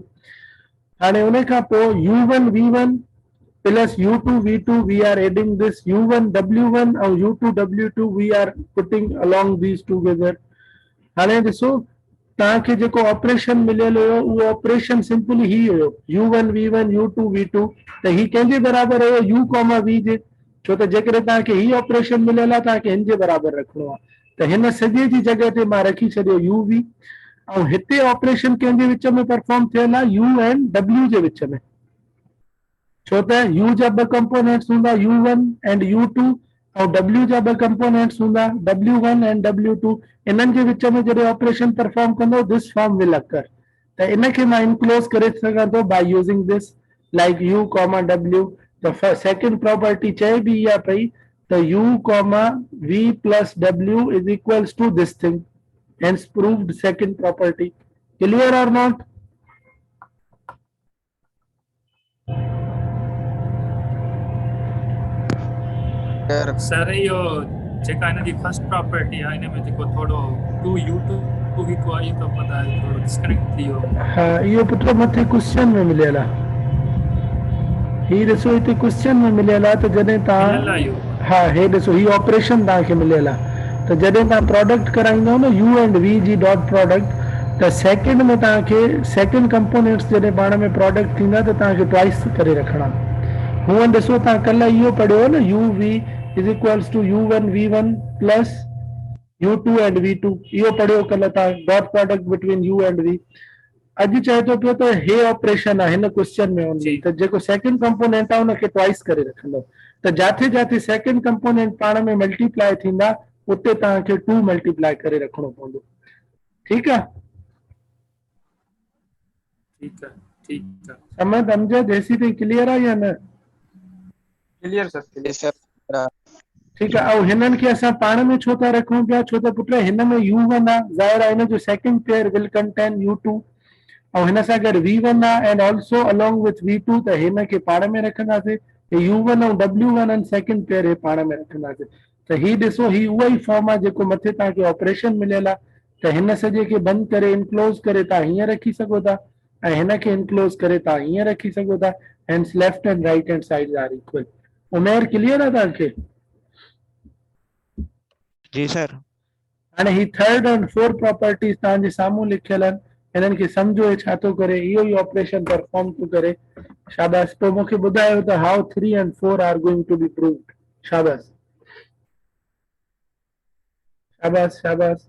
[SPEAKER 1] हाणे उन खां पोइ u1 v1 plus u2 v2, we are adding this u1 w1 and u2 w2, we are putting along these together। हाणे ॾिसो, तव्हांखे जेको ऑपरेशन मिलियल हुयो उहो ऑपरेशन सिंपली ही हुयो, u1 v1 u2 v2, त ही कंहिंजे बराबरि हुयो, u कॉमा v जे, छो त जेकॾहिं तव्हांखे ही ऑपरेशन मिलियल आहे तव्हांखे हिन जे बराबरि रखिणो आहे, त हिन सॼे जी जॻह ते मां रखी छॾियो u v, ऐं हिते ऑपरेशन कंहिंजे विच में परफॉर्म थियल आहे, u and w J which में, छो त u जा ॿ कंपोनेंट्स हूंदा u1 and u2 ऐं w जा ॿ कंपोनेंट्स हूंदा w1 and w2। इन्हनि जे विच में जॾहिं ऑपरेशन परफॉर्म कंदो दिस फॉर्म विल अकर, त इन खे मां इनक्लोज करे सघां थो by using this like u comma w। त सेकंड प्रॉपर्टी चए बि इहा पई त u comma v plus w is equals to this thing, hence proved second property. Clear और नॉट?
[SPEAKER 2] सर इहो जेका हिन जी फर्स्ट प्रॉपर्टी आहे, हिन में जेको थोरो 2u2 v2 आहे, इहो त पता आहे थोरो डिस्कनेक्ट थी वियो।
[SPEAKER 1] हा, इहो पुट मथे क्वेश्चन में मिलियल आहे, ही ॾिसो हिते क्वेश्चन में मिलियल आहे, त जॾहिं
[SPEAKER 2] मिलियल
[SPEAKER 1] तव्हां,
[SPEAKER 2] आहे इहो।
[SPEAKER 1] हा हे ॾिसो ही ऑपरेशन तव्हांखे मिलियल आहे, त जॾहिं तव्हां प्रोडक्ट कराईंदव न u and v जी डॉट प्रोडक्ट, त सेकंड में तव्हांखे सेकंड कंपोनेंट्स जॾहिं पाण में प्रोडक्ट थींदा त तव्हांखे ट्वाइस करे रखणा। हूअं ॾिसो तव्हां कल्ह इहो पढ़ियो न, u v is equals to u1 v1 plus u2 and v2, इहो पढ़ियो कल्ह तव्हां, dot product between u and v। अॼु चए थो पियो त हे ऑपरेशन आहे हिन क्वेश्चन में ओनली, त जेको सेकंड कंपोनेंट आहे उनखे ट्वाइस करे रखंदो, त जाथे जाथे सेकंड कंपोनेंट पाण में मल्टीप्लाई थींदा उते तव्हांखे 2 मल्टीप्लाई करे रखणो पवंदो। ठीकु आहे?
[SPEAKER 2] ठीकु आहे, ठीकु आहे।
[SPEAKER 1] समझ अमजद हेसी ताईं क्लियर आहे या न?
[SPEAKER 5] Clear sir, clear.
[SPEAKER 6] Yes, sir.
[SPEAKER 1] ठीकु आहे। ऐं हिननि खे असां पाण में छो था रखूं पिया, छो त पुट हिन में u1 आहे, ज़ाहिर आहे हिन जो सेकंड पेयर विल कंटेन u2, ऐं हिन सां गॾु v1 आहे and also along with v2, त हिन खे पाण में रखंदासीं, u1 ऐं w1 एंड सेकंड पेयर हे पाण में रखंदासीं। त ही ॾिसो, ही उहा ई फॉर्म आहे जेको मथे तव्हांखे ऑपरेशन मिलियल आहे, त हिन सॼे खे बंदि करे इनक्लोज करे तव्हां हीअं रखी सघो था ऐं हिन खे इनक्लोज करे तव्हां हीअं रखी सघो था hence left and right hand side are equal. Umer clear आहे तव्हांखे?
[SPEAKER 3] जी सर।
[SPEAKER 1] हाणे ही थर्ड एंड फोर्थ प्रॉपर्टीज तव्हांजे साम्हूं लिखियल आहिनि, हिननि खे सम्झो हे छा थो करे, इहो ई ऑपरेशन परफॉर्म थो करे। शाबाश। पोइ मूंखे ॿुधायो त how 3 and 4 are going to be proved. शाबाश शाबाश शाबाश।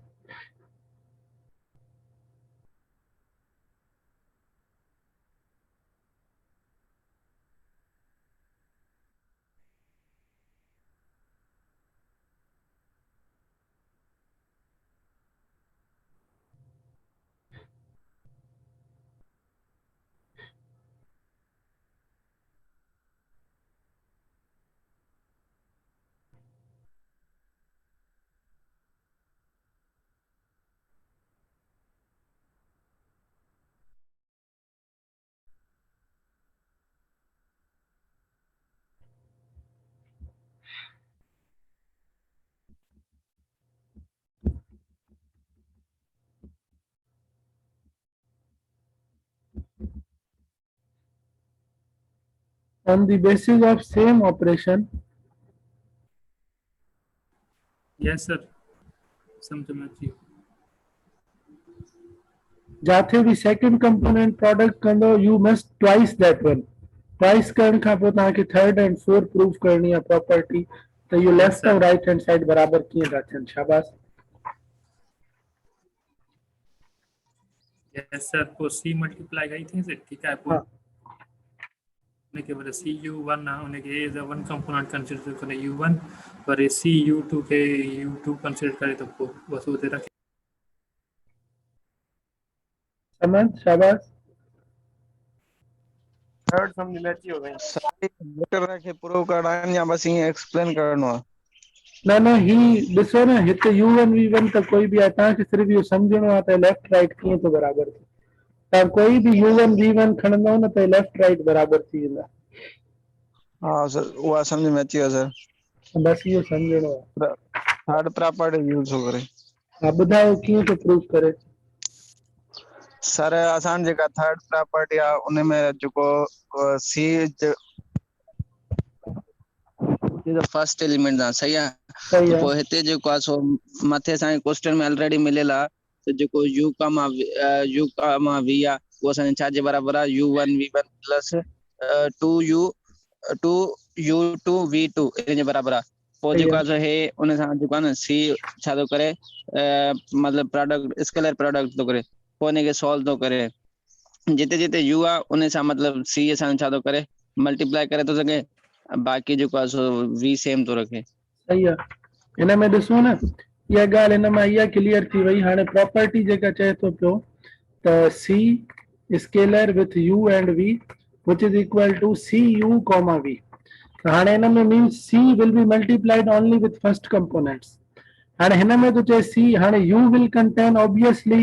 [SPEAKER 1] On the basis of same operation,
[SPEAKER 2] yes sir, समझ में अची।
[SPEAKER 1] जाथे भी सेकंड कंपोनेंट प्रोडक्ट कंदो you must twice that one. Twice करण खां पोइ तव्हांखे थर्ड एंड फोर्थ प्रूव करणी आहे प्रॉपर्टी। त इहो लेफ्ट ऐं राइट हैंड साइड बराबर कीअं था थियनि? शाबाश।
[SPEAKER 2] यस सर, पोइ सी मल्टीप्लाई कई थी सर, ठीकु आहे। पोइ उनखे वरी CU1 आहे, उनखे as a one component consider करे U1, वरी CU2 खे U2 कंसीडर करे त पोइ बस उते रखे।
[SPEAKER 1] समझ? शाबाश।
[SPEAKER 5] थर्ड समझ में अची वई।
[SPEAKER 6] सारी वेक्टर खे प्रूव करणा आहिनि या बस ईअं एक्सप्लेन करणो आहे?
[SPEAKER 1] न न, ही ॾिसो न, हिते U1 V1 त कोई बि आहे, तव्हांखे सिर्फ़ु इहो सम्झणो आहे त लेफ्ट राइट कीअं थो बराबर थिए। तव्हां कोई बि U1 V1 खणंदव न त लेफ्ट राइट बराबर थी वेंदा।
[SPEAKER 6] हाँ सर, उहा समझ में अची वियो सर।
[SPEAKER 1] बस इहो सम्झणो आहे।
[SPEAKER 6] थर्ड प्रॉपर्टी यूज हो करे।
[SPEAKER 1] हा, ॿुधायो कीअं थो प्रूव करे?
[SPEAKER 6] सर असां जेका थर्ड प्रॉपर्टी आहे उन में जेको सी फर्स्ट एलिमेंट आहे, सही आहे।
[SPEAKER 1] सही
[SPEAKER 6] तो
[SPEAKER 1] आहे।
[SPEAKER 6] पोइ हिते जेको आहे सो मथे असांखे क्वेश्चन में ऑलरेडी मिलियल आहे त जेको U कामा V आहे उहो असांजे छा जे बराबर आहे? U1 V1 plus 2U2 V2 इन जे बराबर आहे। पोइ जेको आहे सो हे उन सां जेको आहे न सी छा थो करे, मतलब प्रोडक्ट स्केलर प्रोडक्ट थो करे, पोइ इनखे सॉल्व थो करे। जिते जिते U आहे उन सां मतलब सी असां छा थो करे, मल्टीप्लाई करे थो सघे, बाक़ी जेको आहे सो V सेम थो रखे।
[SPEAKER 1] सही आहे। हिन में ॾिसो न, इहा ॻाल्हि हिन मां इहा क्लियर थी वई। हाणे प्रॉपर्टी जेका चए थो पियो त C scalar with U and V which is equal to CU, V। हाणे हिन में means C will be multiplied only with first components। हाणे हिन में तो चए C, हाणे U will contain obviously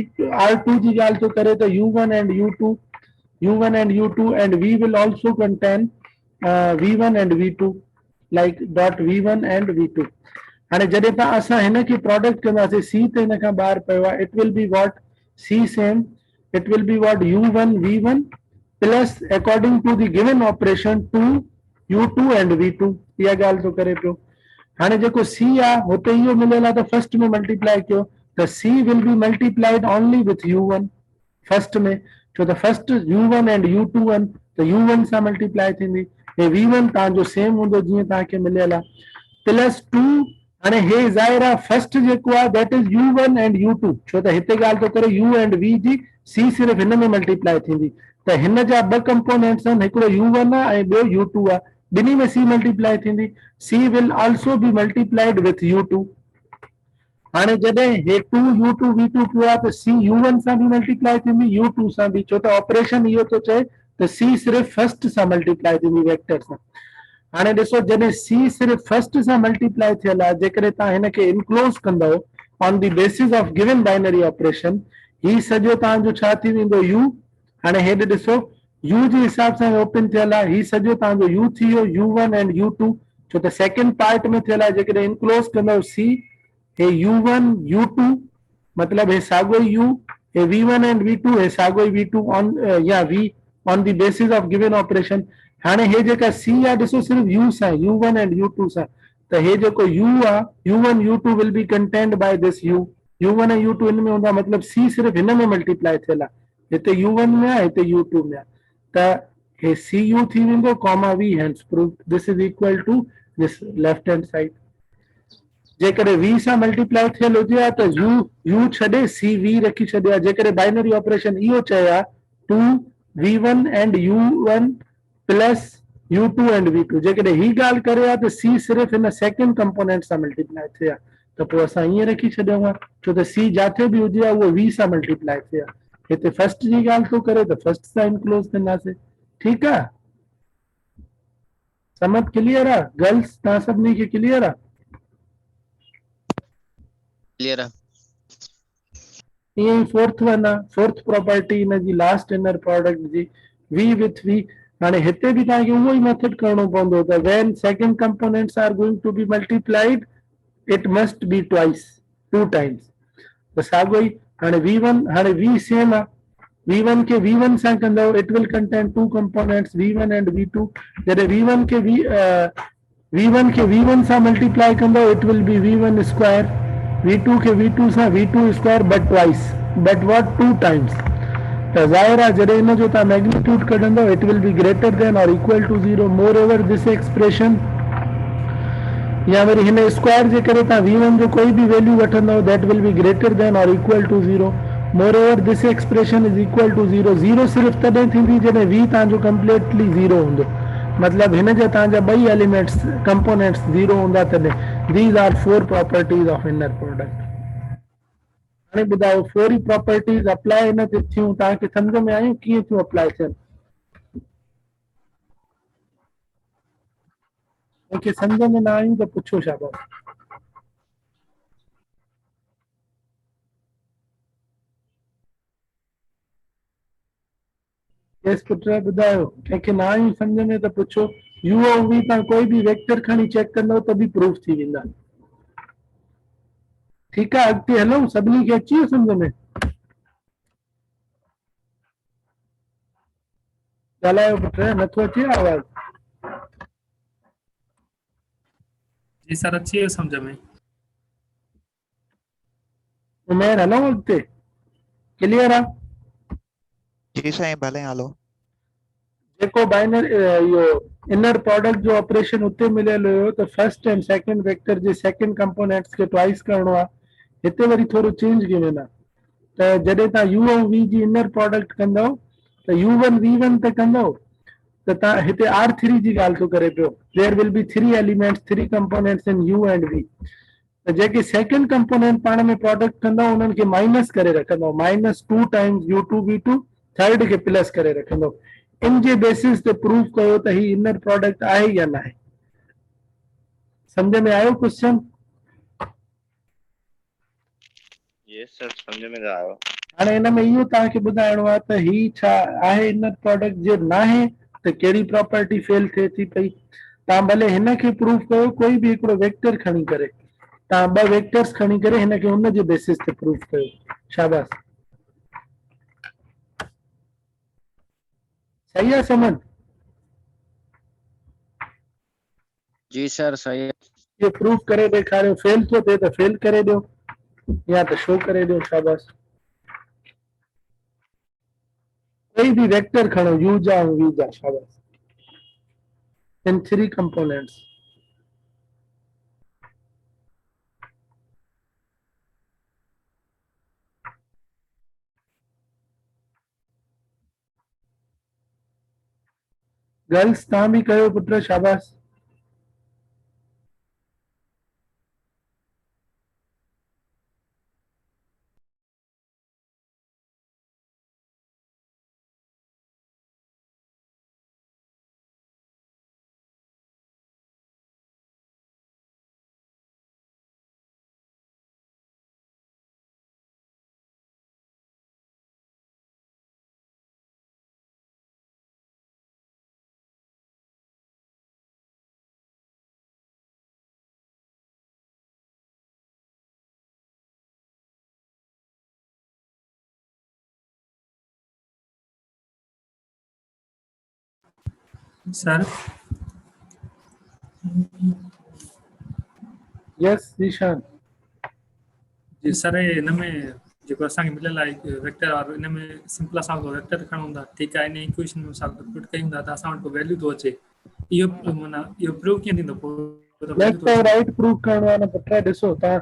[SPEAKER 1] R2 जी ॻाल्हि तो करे त U1 and U2 and V will also contain V1 and V2 like dot V1 and V2। हाणे जॾहिं तव्हां असां हिन खे प्रोडक्ट कंदासीं, C त हिन खां ॿाहिरि पियो आहे, it will be what C same, it will be what U1 V1 plus according to the given operation 2 U2 and V2। इहा ॻाल्हि तो करे पियो। हाणे जेको C आहे हुते इहो मिलियल आहे त फर्स्ट में मल्टीप्लाई कयो त C will be multiplied only with U1 first में, छो त फर्स्ट U1 एंड U2 आहिनि त U1 सां मल्टीप्लाई थींदी। हे V1 तव्हांजो सेम हूंदो जीअं तव्हांखे मिलियल आहे प्लस 2। हाणे हे ज़ाहिर आहे फर्स्ट जेको आहे that is U1 and U2, छो त हिते ॻाल्हि तो करे U एंड V जी, C सिर्फ़ु हिन में मल्टीप्लाई थींदी। त हिन जा ॿ कंपोनेंट्स आहिनि, हिकिड़ो U1 आहे ऐं ॿियो U2 आहे, ॿिन्ही में C मल्टीप्लाई थींदी। C will also be multiplied with U2। हाणे जॾहिं हे 2U2 V2 पियो आहे त C U1 सां बि मल्टीप्लाई थींदी, U2 सां बि, छो त ऑपरेशन इहो तो चए त C सिर्फ़ु फर्स्ट सां मल्टीप्लाई थींदी वेक्टर सां। हाणे ॾिसो, जॾहिं C सिर्फ़ु फर्स्ट सां मल्टीप्लाई थियल आहे, जेकॾहिं तव्हां हिन खे इनक्लोज कंदव on the basis of given binary operation, ही सॼो तव्हांजो छा थी वेंदो U। हाणे हेॾे ॾिसो, U जे हिसाब सां ओपन थियल आहे, ही सॼो तव्हांजो U थी वियो, U1 एंड U2, छो त सेकंड पार्ट में थियल आहे। जेकॾहिं इनक्लोज कंदव C, हे U1 U2 मतलब है sago u a v1 and v2 है सागो v2 on या v on the basis of given operation। हाणे हे जेका c आहे ॾिसो सिर्फ़ u सां u1 and u2 सां, त हे जेको u आहे u1 u2 will be contained by this u, u1 ऐं u2 इन में हूंदा, मतलब c सिर्फ़ हिन में मल्टीप्लाई थियल आहे, हिते u1 में आहे हिते u2 में आहे, त हे cu थी वेंदो comma v, hence proved this is equal to this left hand side। जेकॾहिं v सां मल्टीप्लाई थियल हुजे हा त u छॾे c v रखी छॾियो, जेकॾहिं बाइनरी ऑपरेशन इहो चए हा 2 v1 and u1 plus u2 and v2, जेकॾहिं ही ॻाल्हि करे हा त c सिर्फ़ हिन सेकंड कंपोनेंट सां मल्टीप्लाई थिए हा, त पोइ असां ईअं रखी छॾियूं हा, छो त c जिथे बि हुजे हा उहो v सां मल्टीप्लाई थिए हा, हिते फर्स्ट जी ॻाल्हि थो करे त फर्स्ट सां इनक्लोज कंदासीं। ठीकु आहे, समझ क्लियर आहे गर्ल्स, तव्हां सभिनी खे क्लियर आहे?
[SPEAKER 6] क्लियर है।
[SPEAKER 1] ईअं फोर्थ वन आहे, फोर्थ प्रॉपर्टी इन जी लास्ट इनर प्रोडक्ट जी v विथ v। हाणे हिते बि तव्हांखे उहो ई मेथड करणो पवंदो, त when second components are going to be multiplied it must be twice, 2 times, त साॻियो ई हाणे v1 हाणे v सेम आहे, v1 के v1 सां कंदव it will contain 2 components v1 and v2, जॾहिं v1 के v1 सां मल्टीप्लाई कंदव it will B v1 square, v2 के v2 सां v2 square but twice, but what 2 times, त ज़ाहिर आहे जॾहिं इन जो तव्हां मैग्नीट्यूड कढंदव it will be greater than और equal to 0, moreover this expression या वरी हिन स्क्वायर जे करे तव्हां v1 जो कोई बि वैल्यू वठंदव that will be greater than और equal to 0, moreover this expression is equal to 0, 0 सिर्फ़ तॾहिं थींदी जॾहिं v तव्हांजो कंप्लीटली 0 हूंदो, मतलब हिन जा तव्हांजा ॿई एलिमेंट्स कंपोनेंट्स 0 हूंदा तॾहिं। These are 4 properties of inner product. हाणे ॿुधायो 4 ई प्रॉपर्टीज अप्लाई इन ते थियूं, तव्हांखे सम्झ में आयूं कीअं थियूं अप्लाई थियनि? मूंखे सम्झ में न आयूं त पुछो शाबाश। केस पुट ॿुधायो, कंहिंखे न आयूं सम्झ में त पुछो, u ऐं v तव्हां कोई बि वेक्टर खणी चेक कंदव त बि प्रूफ थी वेंदा। ठीकु आहे, अॻिते हलूं, सभिनी खे अची वियो सम्झ में? ॻाल्हायो पुट, नथो अचे आवाज़?
[SPEAKER 2] जी सर अच्छी है समझ में।
[SPEAKER 1] उमेर हलूं अॻिते, क्लियर आहे?
[SPEAKER 3] जी साईं भले हलो।
[SPEAKER 1] जेको बाइनर इहो इनर प्रोडक्ट जो ऑपरेशन उते मिलियल हुयो त first and second vector J second components खे ट्वाइस करणो आहे, हिते वरी थोरो चेंज कयो वेंदा, त जॾहिं तव्हां u ऐं v जी इनर प्रोडक्ट कंदव त u1 v1 ते कंदव त तव्हां हिते r3 जी ॻाल्हि थो करे पियो, there will be 3 elements 3 components in u and v, त जेके सेकंड कंपोनेंट पाण में प्रोडक्ट कंदव उन्हनि खे माइनस करे रखंदव, -2 टाइम्स u2 v2, थर्ड खे प्लस करे रखंदव, इन जे बेसिस ते प्रूव कयो त ही इनर प्रोडक्ट आहे या न आहे। समझ में आयो क्वेश्चन?
[SPEAKER 7] यस सर समझ में आयो।
[SPEAKER 1] हाणे हिन में इहो तव्हांखे ॿुधाइणो आहे त ही छा आहे इनर प्रोडक्ट, जे न आहे त कहिड़ी प्रॉपर्टी फेल थिए थी पई। तव्हां भले हिन खे प्रूव कयो, कोई बि हिकिड़ो वेक्टर खणी करे, तव्हां 2 वेक्टर्स खणी करे हिन खे उन जे बेसिस ते प्रूव कयो, शाबाश। सही आहे समझ?
[SPEAKER 6] जी सर सही है।
[SPEAKER 1] ये प्रूव करे ॾेखारियो, फेल थो थिए त फेल करे ॾियो या त शो करे ॾियो, शाबाश। कोई भी वेक्टर खणो u जा ऐं v जा, शाबाश, इन 3 कंपोनेंट्स। गर्ल्स तव्हां भी कयो पुट, शाबाश।
[SPEAKER 2] सर
[SPEAKER 1] यस ईशान।
[SPEAKER 2] जी सर हिन में जेको असांखे मिलियल आहे हिकु वेक्टर वारो इन में सिंपल असां वेक्टर खणूं था ठीकु आहे इन इक्वेशन में असां पुट कयूं था त असां वटि को वैल्यू थो अचे इहो माना इहो प्रूव कीअं थींदो पोइ वैल्यू
[SPEAKER 1] लेफ्ट
[SPEAKER 2] थो
[SPEAKER 1] और
[SPEAKER 2] अचे
[SPEAKER 1] राइट प्रूव करणो आहे न पुट। ॾिसो तव्हां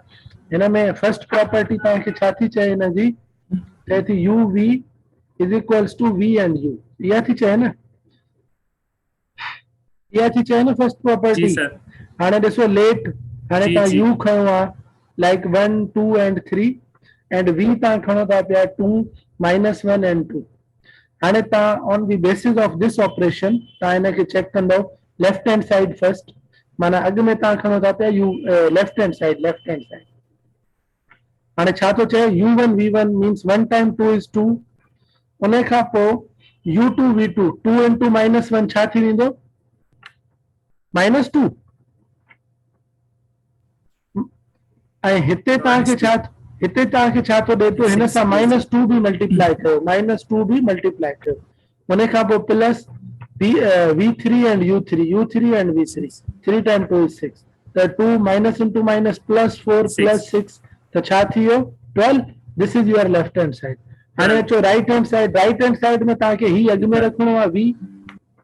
[SPEAKER 1] हिन में फर्स्ट प्रॉपर्टी तव्हांखे छा थी चए हिन जी, चए थी U V is equals to V and U, इहा थी चए न, इहा थी चए न फर्स्ट
[SPEAKER 2] जी
[SPEAKER 1] प्रॉपर्टी।
[SPEAKER 2] सर
[SPEAKER 1] हाणे ॾिसो लेट, हाणे
[SPEAKER 2] जी
[SPEAKER 1] तव्हां
[SPEAKER 2] जी
[SPEAKER 1] यू खयो आहे लाइक 1 2 एंड 3 एंड वी तव्हां खणो था पिया 2 -1 एंड 2। हाणे तव्हां on the basis of this operation तव्हां हिनखे चेक कंदव लेफ्ट हैंड साइड फर्स्ट, माना अॻु में तव्हां खणो था पिया U left hand side, left hand side. हाणे छा थो चए u1 v1 means 1 time 2 is 2, उन खां पोइ u2 v2 2 इंटू -1 छा थी वेंदो -2। ऐं हिते तव्हांखे छा, हिते तव्हांखे छा थो ॾिए पियो हिन सां -2 बि मल्टीप्लाई कयो, -2 बि मल्टीप्लाई कयो, उन खां पोइ plus v3 and u3 and v3 3 time 2 is 6 त 2 minus into minus plus 4 plus 6 त छा थी वियो 12। This is your left hand side. हाणे अचो right hand side, right hand side में तव्हांखे ही अॻु में रखिणो आहे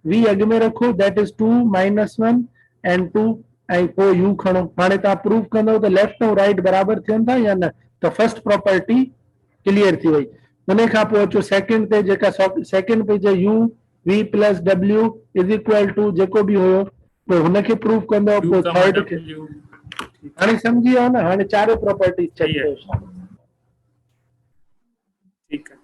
[SPEAKER 1] v अॻु में रखो दैट इज 2 -1 एंड 2 ऐं पोइ u खणो। हाणे तव्हां प्रूव कंदव त लेफ्ट ऐं राइट बराबरि थियनि था या न, त फर्स्ट प्रॉपर्टी क्लियर थी वई। उन खां पोइ अचो सेकंड ते, जेका सेकंड पे जे u v plus w is equal to जेको बि हुयो पोइ हुनखे प्रूव कंदव,
[SPEAKER 2] यू
[SPEAKER 1] पोइ
[SPEAKER 2] कमा
[SPEAKER 1] थर्ड खे।
[SPEAKER 2] डब्ल्यू
[SPEAKER 1] हाणे सम्झी वियो न, हाणे चारों प्रॉपर्टी चेक
[SPEAKER 2] सही है
[SPEAKER 1] कयो।
[SPEAKER 2] ठीक है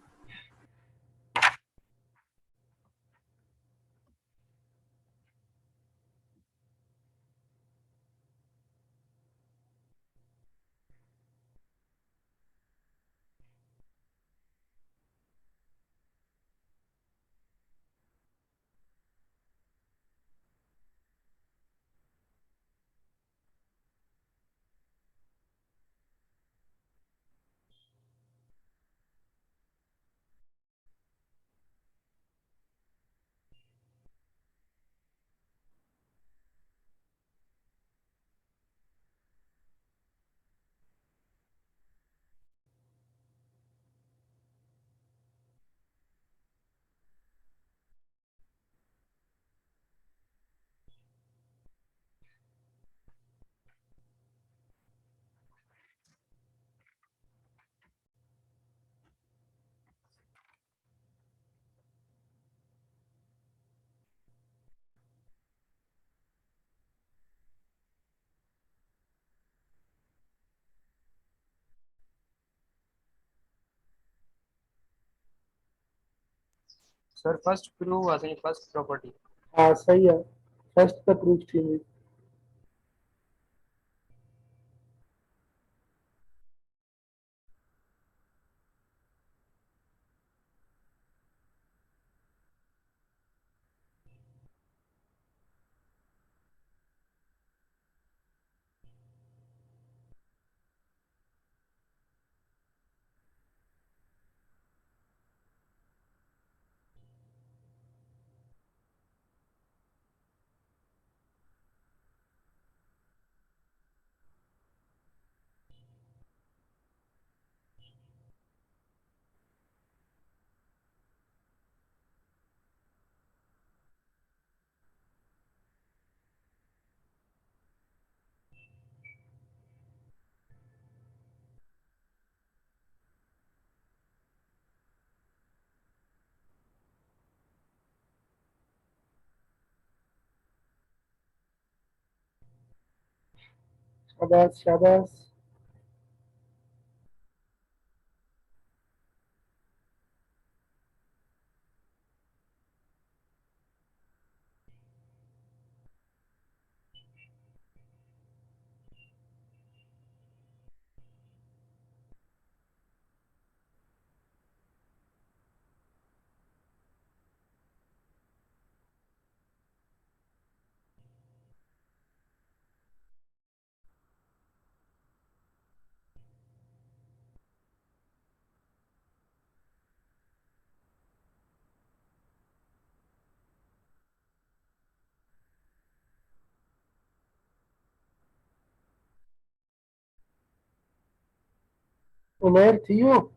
[SPEAKER 5] सर फर्स्ट प्रूव असांजी फर्स्ट प्रॉपर्टी।
[SPEAKER 1] हा सही आहे, फर्स्ट त प्रूफ थींदी। शाबाश शाबाश। उमेर थी वियो?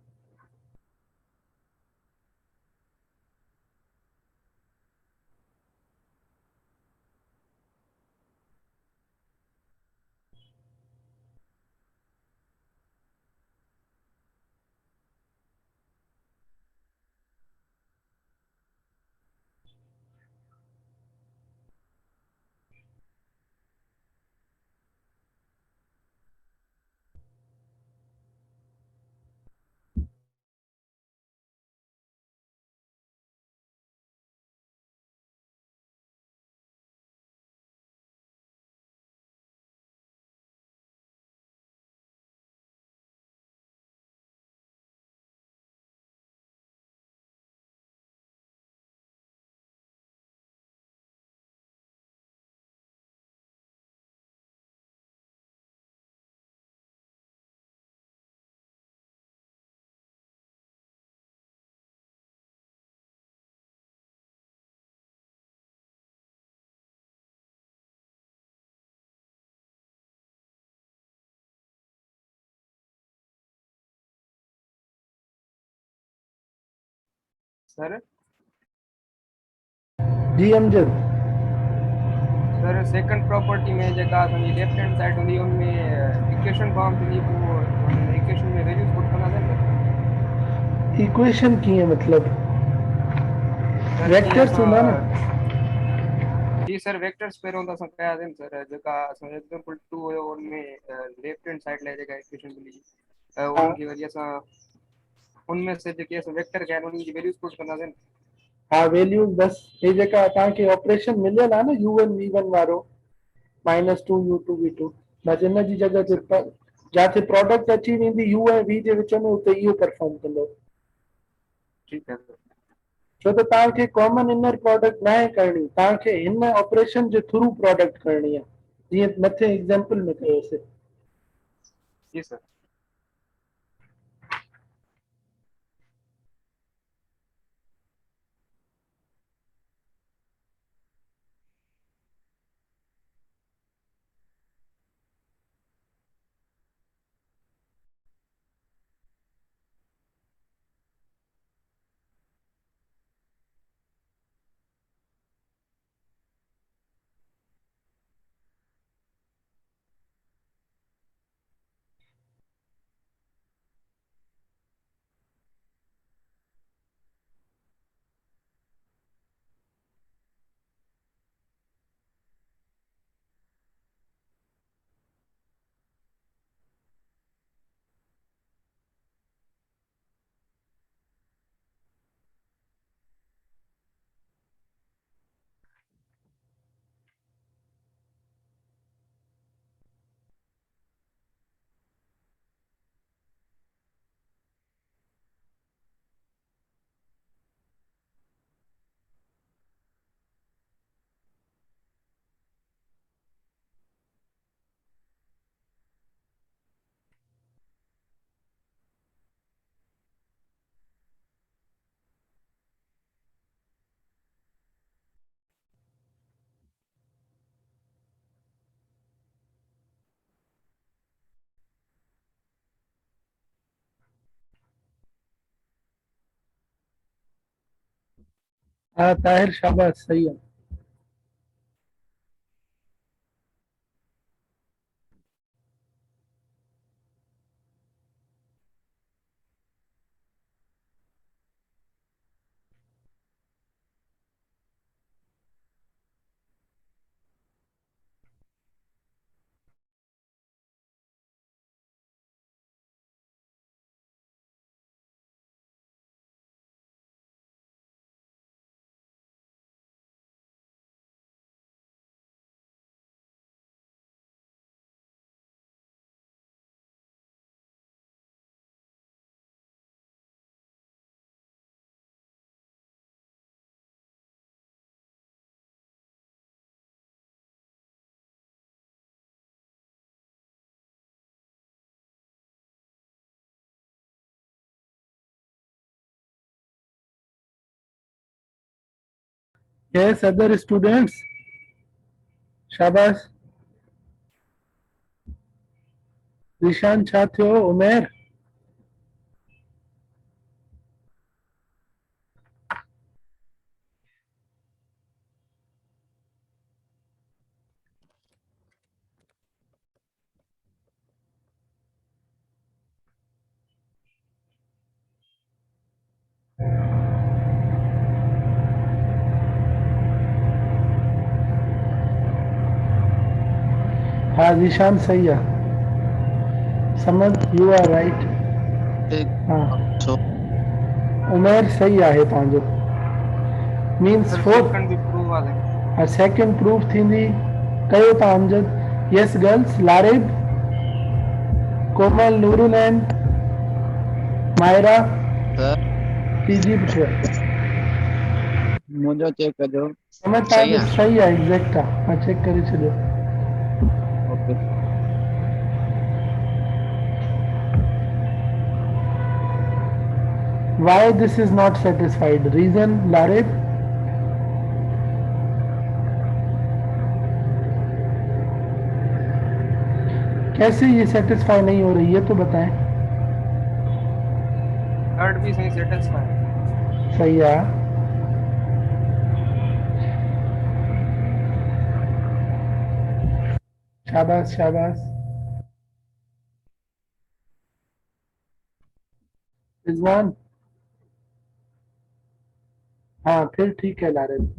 [SPEAKER 5] सर
[SPEAKER 1] जी अमजद।
[SPEAKER 5] सर सेकंड प्रॉपर्टी में जेका असांजी लेफ्ट हैंड साइड हूंदी उनमें इक्वेशन फॉर्म थींदी पोइ हुन इक्वेशन में वैल्यूज पुट कंदासीं सर।
[SPEAKER 1] इक्वेशन कीअं मतलब?
[SPEAKER 5] सर
[SPEAKER 1] वेक्टर्स हूंदा न?
[SPEAKER 5] जी सर वेक्टर्स पहिरियों त असां कयासीं सर जेका असां एग्जांपल 2 हुयो उनमें लेफ्ट हैंड साइड लाइ जेका इक्वेशन मिली
[SPEAKER 1] हाँ
[SPEAKER 5] उनकी वजह सां उनमें से जेके असां वेक्टर कया आहिनि उन्हनि जी वैल्यूज पुट कंदासीं।
[SPEAKER 1] हाँ वैल्यूज बस हे जेका तव्हांखे ऑपरेशन मिलियल आहे न u1 v1 वारो -2 u2 v2 बस इन जी जगह ते जिथे प्रोडक्ट अची वेंदी u ऐं v जे विच में उते इहो परफॉर्म कंदो।
[SPEAKER 5] ठीक है सर।
[SPEAKER 1] छो त तव्हांखे कॉमन इनर प्रोडक्ट न आहे करणी, तव्हांखे हिन ऑपरेशन जे थ्रू प्रोडक्ट करणी आहे जीअं मथे एग्जांपल में कयोसीं।
[SPEAKER 5] जी सर।
[SPEAKER 1] हाँ ताहिर शाबाश सही है। Yes, other students, शाबाश। ईशान छा थियो? उमेर हाँ ज़ीशान सही है। समझ, यू आर राइट।
[SPEAKER 6] ठीक
[SPEAKER 1] हाँ
[SPEAKER 6] सो
[SPEAKER 1] उमेर सही आहे तव्हांजो। मीन्स
[SPEAKER 5] सर
[SPEAKER 1] फोर्थ
[SPEAKER 5] सेकंड भी प्रूव आहे।
[SPEAKER 1] सेकंड प्रूफ थींदी। कयो था Amjad. Yes girls Laraib, Komal, Noorul and Maira,
[SPEAKER 6] sir
[SPEAKER 1] PG पुठिया।
[SPEAKER 6] मुझे चेक कजो
[SPEAKER 1] समय
[SPEAKER 6] सही
[SPEAKER 1] तव्हांजो
[SPEAKER 6] है।
[SPEAKER 1] सही आहे, एग्ज़ैक्ट आहे। मां चेक करे छॾियो।
[SPEAKER 6] Okay
[SPEAKER 1] Why this is not satisfied? Reason, लारिब। कैसे ये सेटिस्फाई नहीं हो रही है तो बताएं।
[SPEAKER 5] थर्ड भी सही सेटिस्फाई है।
[SPEAKER 1] सही है। शाबाश शाबाश। रिजवान, हाँ फिर ठीक है Laraib.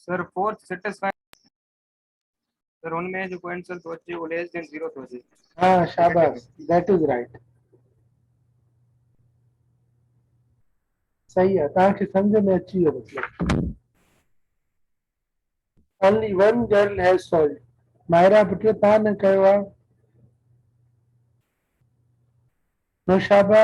[SPEAKER 5] Sir fourth satisfy. Sir उनमें जो आंसर तो अचे वो लेस देन 0 तो अचे।
[SPEAKER 1] हाँ शाबाश, दैट इज राइट। सही है, तव्हांखे सम्झ में अची वियो मतलब। Only one girl has solve. Maira put तव्हां न कयो आहे। नौशाबा,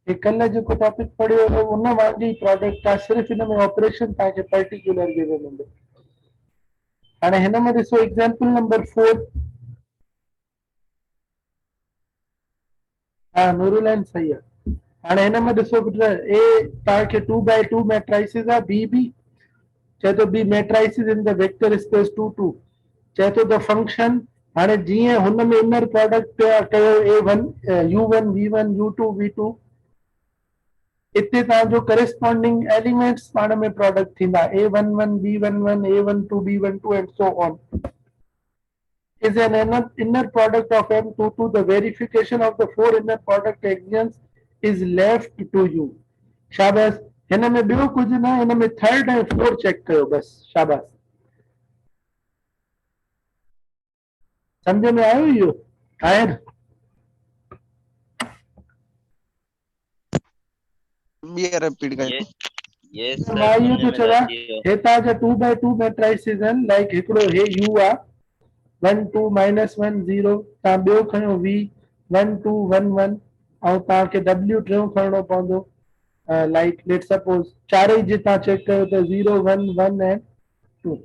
[SPEAKER 1] ये कल जेको टॉपिक पढ़ियो हो उन वांगी प्रोडक्ट आहे, सिर्फ़ इन में ऑपरेशन तव्हांखे पर्टिकुलर गिवन हूंदो। हाणे हिन में ॾिसो एग्जांपल नंबर 4। हाँ नूरुलैन सही आहे। हाणे हिन में ॾिसो पुट, ए तव्हांखे 2x2 मैट्राइसिस आहे, बी बी चए थो be matrices in the vector space 2 2 चए थो द फंक्शन। हाणे जीअं हुन में इनर प्रोडक्ट कयो A1 U1 V1 U2 V2, इतने तव्हांजो करेस्पॉन्डिंग एलिमेंट्स पाण में प्रोडक्ट थींदा A11 B11 A12 B12 and so on is an inner product of M22. The verification of the four inner product axioms is left to you. शाबाश। हिन में ॿियो कुझु न, हिन में थर्ड ऐं फोर्थ चेक कयो बस। शाबाश, सम्झ में आयो इहो? आहिनि
[SPEAKER 3] ये रिपीट कर।
[SPEAKER 7] ये
[SPEAKER 1] मां
[SPEAKER 7] सर
[SPEAKER 1] इहो
[SPEAKER 7] समझ
[SPEAKER 1] थो
[SPEAKER 7] में
[SPEAKER 1] चवां,
[SPEAKER 7] अची वियो।
[SPEAKER 1] हितां जा 2x2 मैट्राइसिस आहिनि। लाइक हिकिड़ो हे U आहे 1 2 -1 0, तव्हां ॿियो खणो V 1 2 1 1, ऐं तव्हांखे W टियों खणणो पवंदो। लाइक लेट सपोज चारई जे तव्हां चेक कयो त 0 1 1 एंड 2।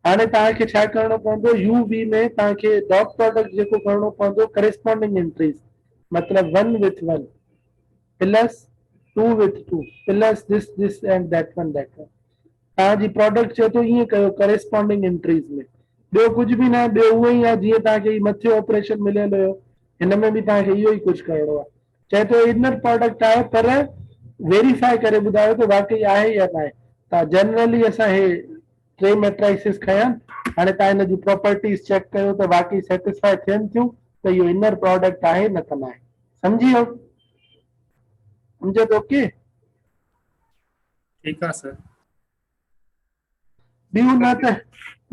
[SPEAKER 1] हाणे तव्हांखे छा करणो पवंदो, यू वी में तव्हांखे डॉट प्रोडक्ट जेको करणो पवंदो करेस्पॉन्डिंग एंट्रीज, मतलब 1 with 1 plus 2 with 2 plus this and that one तव्हांजी प्रोडक्ट चए थो ईअं कयो करेस्पॉन्डिंग एंट्रीज में। ॿियो कुझु बि न, ॿियो उहो ई आहे जीअं तव्हांखे ई मथे ऑपरेशन मिलियल हुयो, हिन में बि तव्हांखे इहो ई कुझु करिणो आहे। चए थो इनर प्रोडक्ट आहे पर वेरीफाई करे ॿुधायो त वाकई आहे या न आहे। त जनरली असां हे टे मैट्राइसिस खयां। हाणे तव्हां हिन जी प्रॉपर्टीज़ चेक कयो त वाकई सेटिस्फाई थियनि थियूं त त इहो इनर प्रोडक्ट आहे न त न आहे। सम्झी वियो? सम्झो त ओके।
[SPEAKER 2] ठीक है सर।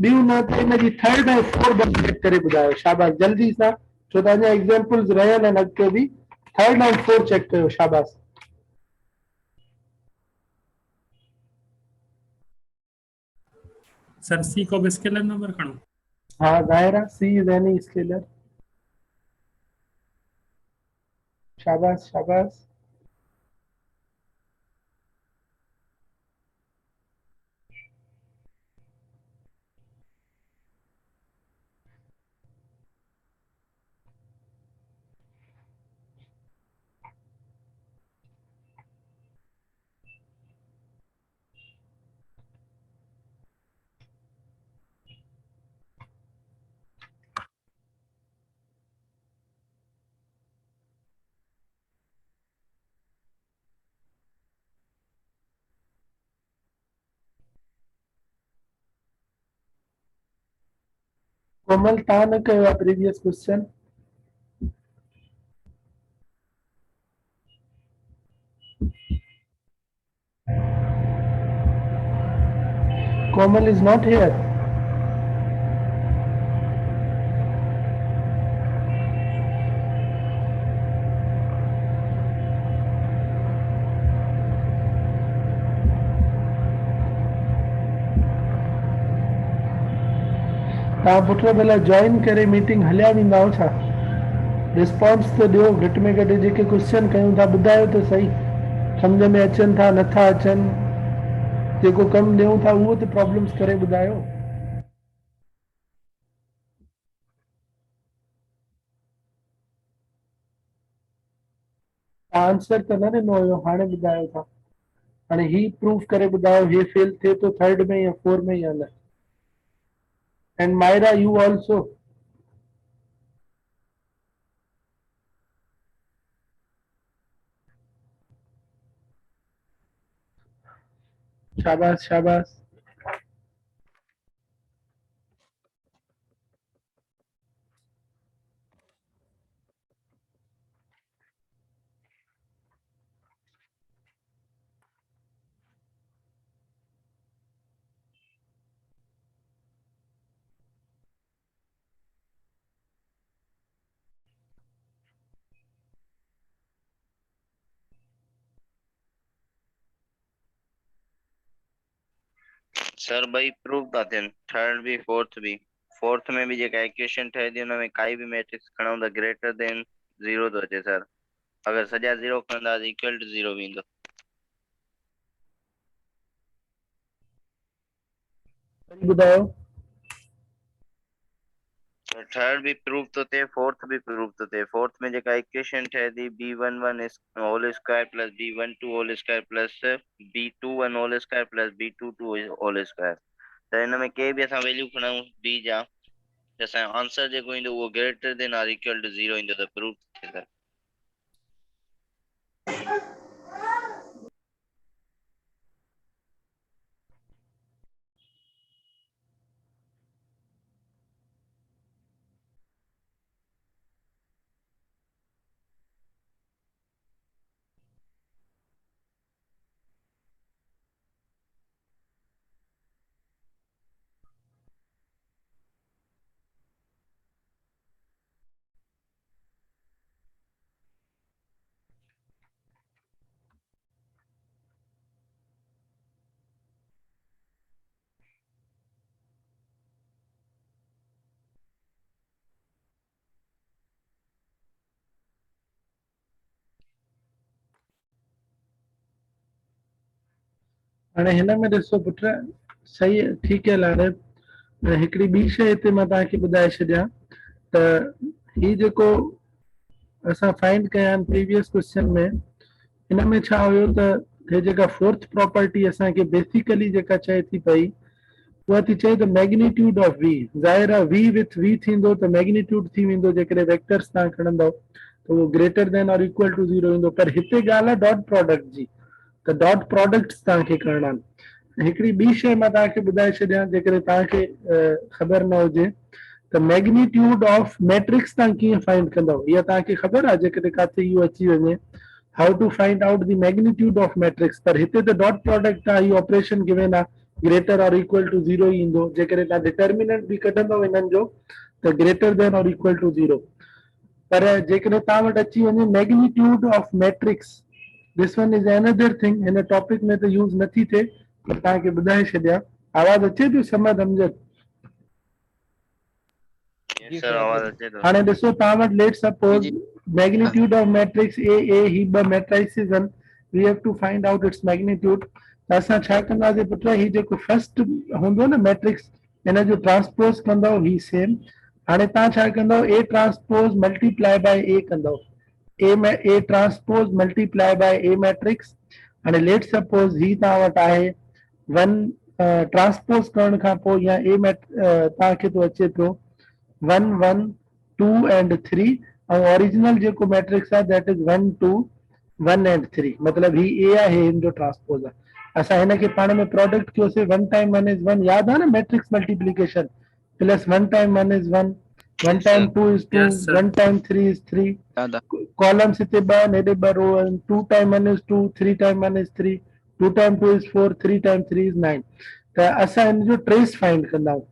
[SPEAKER 1] ॿियूं न त हिनजी थर्ड ऐं फोर्थ चेक करे ॿुधायो। शाबाश, जल्दी सां, छो त अञा एग्जाम्पल्स रहियल आहिनि अॻिते बि। थर्ड ऐं फोर्थ चेक कयो। शाबाश।
[SPEAKER 2] सर सी को भी स्केलर नंबर खणो।
[SPEAKER 1] हाँ ज़ाहिर आहे, सी इज एनी स्केलर। शाबाश शाबाश। कोमल, तव्हां न कयो आहे previous question? Komal is not here. तव्हां पुट भला जॉइन करे मीटिंग हलिया वेंदा आहियो छा? रिस्पॉन्स त ॾियो, घटि में घटि जेके क्वेश्चन कयूं था ॿुधायो त सही, सम्झ में अचनि था नथा अचनि, जेको कमु ॾियूं था उहो त प्रॉब्लम्स करे ॿुधायो। आंसर त न ॾिनो हुयो, हाणे ॿुधायो था। हाणे ही प्रूफ करे ॿुधायो हे फेल थिए थो थर्ड में या फोर में या न। And Myra you also. शाबाश शाबाश।
[SPEAKER 7] सर भाई प्रूव था थियनि, थर्ड भी फोर्थ भी। फोर्थ में भी जेका इक्वेशन ठहे थी हुन में काई भी मैट्रिक्स खणूं त ग्रेटर देन 0 थो अचे सर। अगर सॼा 0 खणंदा त इक्वल टू 0 वेंदो।
[SPEAKER 1] ॿुधायो।
[SPEAKER 7] थर्ड भी प्रूव तो थे, फोर्थ भी प्रूव तो थे। फोर्थ में जेका इक्वेशन ठहे थी b11 whole square plus b12 whole square plus b21 whole square plus b22 whole square, त हिन में के भी असां वैल्यू खणूं b जा त असांजो आंसर जेको ईंदो उहो greater than or equal to 0 ईंदो त प्रूव थिए सर।
[SPEAKER 1] हाणे हिन में ॾिसो पुट, सही ठीक है लारे। हिकिड़ी ॿी शइ हिते मां तव्हांखे ॿुधाए छॾियां त ही जेको असां फाइंड कया आहिनि प्रीवियस क्वेश्चन में, हिन में छा हुयो त हे जेका फोर्थ प्रॉपर्टी असांखे बेसिकली जेका चए थी पई उहा थी चए त मैग्नीट्यूड ऑफ वी। ज़ाहिर आहे वी विथ वी थींदो त मैग्नीट्यूड थी वेंदो, जेकॾहिं वेक्टर्स तव्हां खणंदव त उहो ग्रेटर देन और इक्वल टू 0 ईंदो। पर हिते ॻाल्हि आहे डॉट प्रोडक्ट जी, त डॉट प्रोडक्ट्स तव्हांखे करणा आहिनि। हिकिड़ी ॿी शइ मां तव्हांखे ॿुधाए छॾियां जेकॾहिं तव्हांखे ख़बर न हुजे, त त मैग्नीट्यूड ऑफ मैट्रिक्स तव्हां कीअं फाइंड कंदव इहा तव्हांखे ख़बर आहे जेकॾहिं किथे इहो अची वञे how to find out the magnitude of matrix पर हिते त डॉट प्रोडक्ट आहे इहो ऑपरेशन गिवन आहे ग्रेटर और इक्वल टू 0 ई ईंदो जेकॾहिं तव्हां डिटर्मिनेंट बि कढंदव इन्हनि जो त ग्रेटर देन और इक्वल टू 0 पर जेकॾहिं तव्हां वटि अची वञे magnitude of matrix this one is another thing हिन टॉपिक में त यूज़ नथी थिए पर तव्हांखे ॿुधाए छॾियां आवाज़ अचे पियो समझ अमजद
[SPEAKER 7] Yes, sir, आवाज अचे थो।
[SPEAKER 1] हाणे ॾिसो तव्हां वटि let suppose magnitude of matrix A ही ॿ मैट्राइसिस आहिनि we have to find out its magnitude त असां छा कंदासीं पुट ही जेको फर्स्ट हूंदो न मैट्रिक्स हिन जो ट्रांसपोज कंदव ही सेम हाणे तव्हां छा कंदव A transpose multiply by A कंदव A transpose multiply by A matrix हाणे लेट सपोज ही तव्हां वटि आहे 1 ट्रांसपोज करण खां पोइ या ए तव्हांखे थो अचे पियो 1 1 2 and 3 और ओरिजिनल जेको मैट्रिक्स आहे दैट इज 1 2 1 and 3 मतलब ही ए आहे हिन जो ट्रांसपोज आहे असां हिन खे पाण में प्रोडक्ट कयोसीं 1 टाइम 1 is 1 याद आहे न matrix multiplication plus 1 time 1 is 1 1 time 2 is 2
[SPEAKER 2] Yes, sir.
[SPEAKER 1] 1 time 3 is 3
[SPEAKER 6] दादा
[SPEAKER 1] कॉलम्स हिते 2 नेडे 2 रो 2 time 1 is 2 3 time 1 is 3 2 time 2 is 4 3 time 3 is 9 त असां हिन जो ट्रेस फाइंड कंदा आहियूं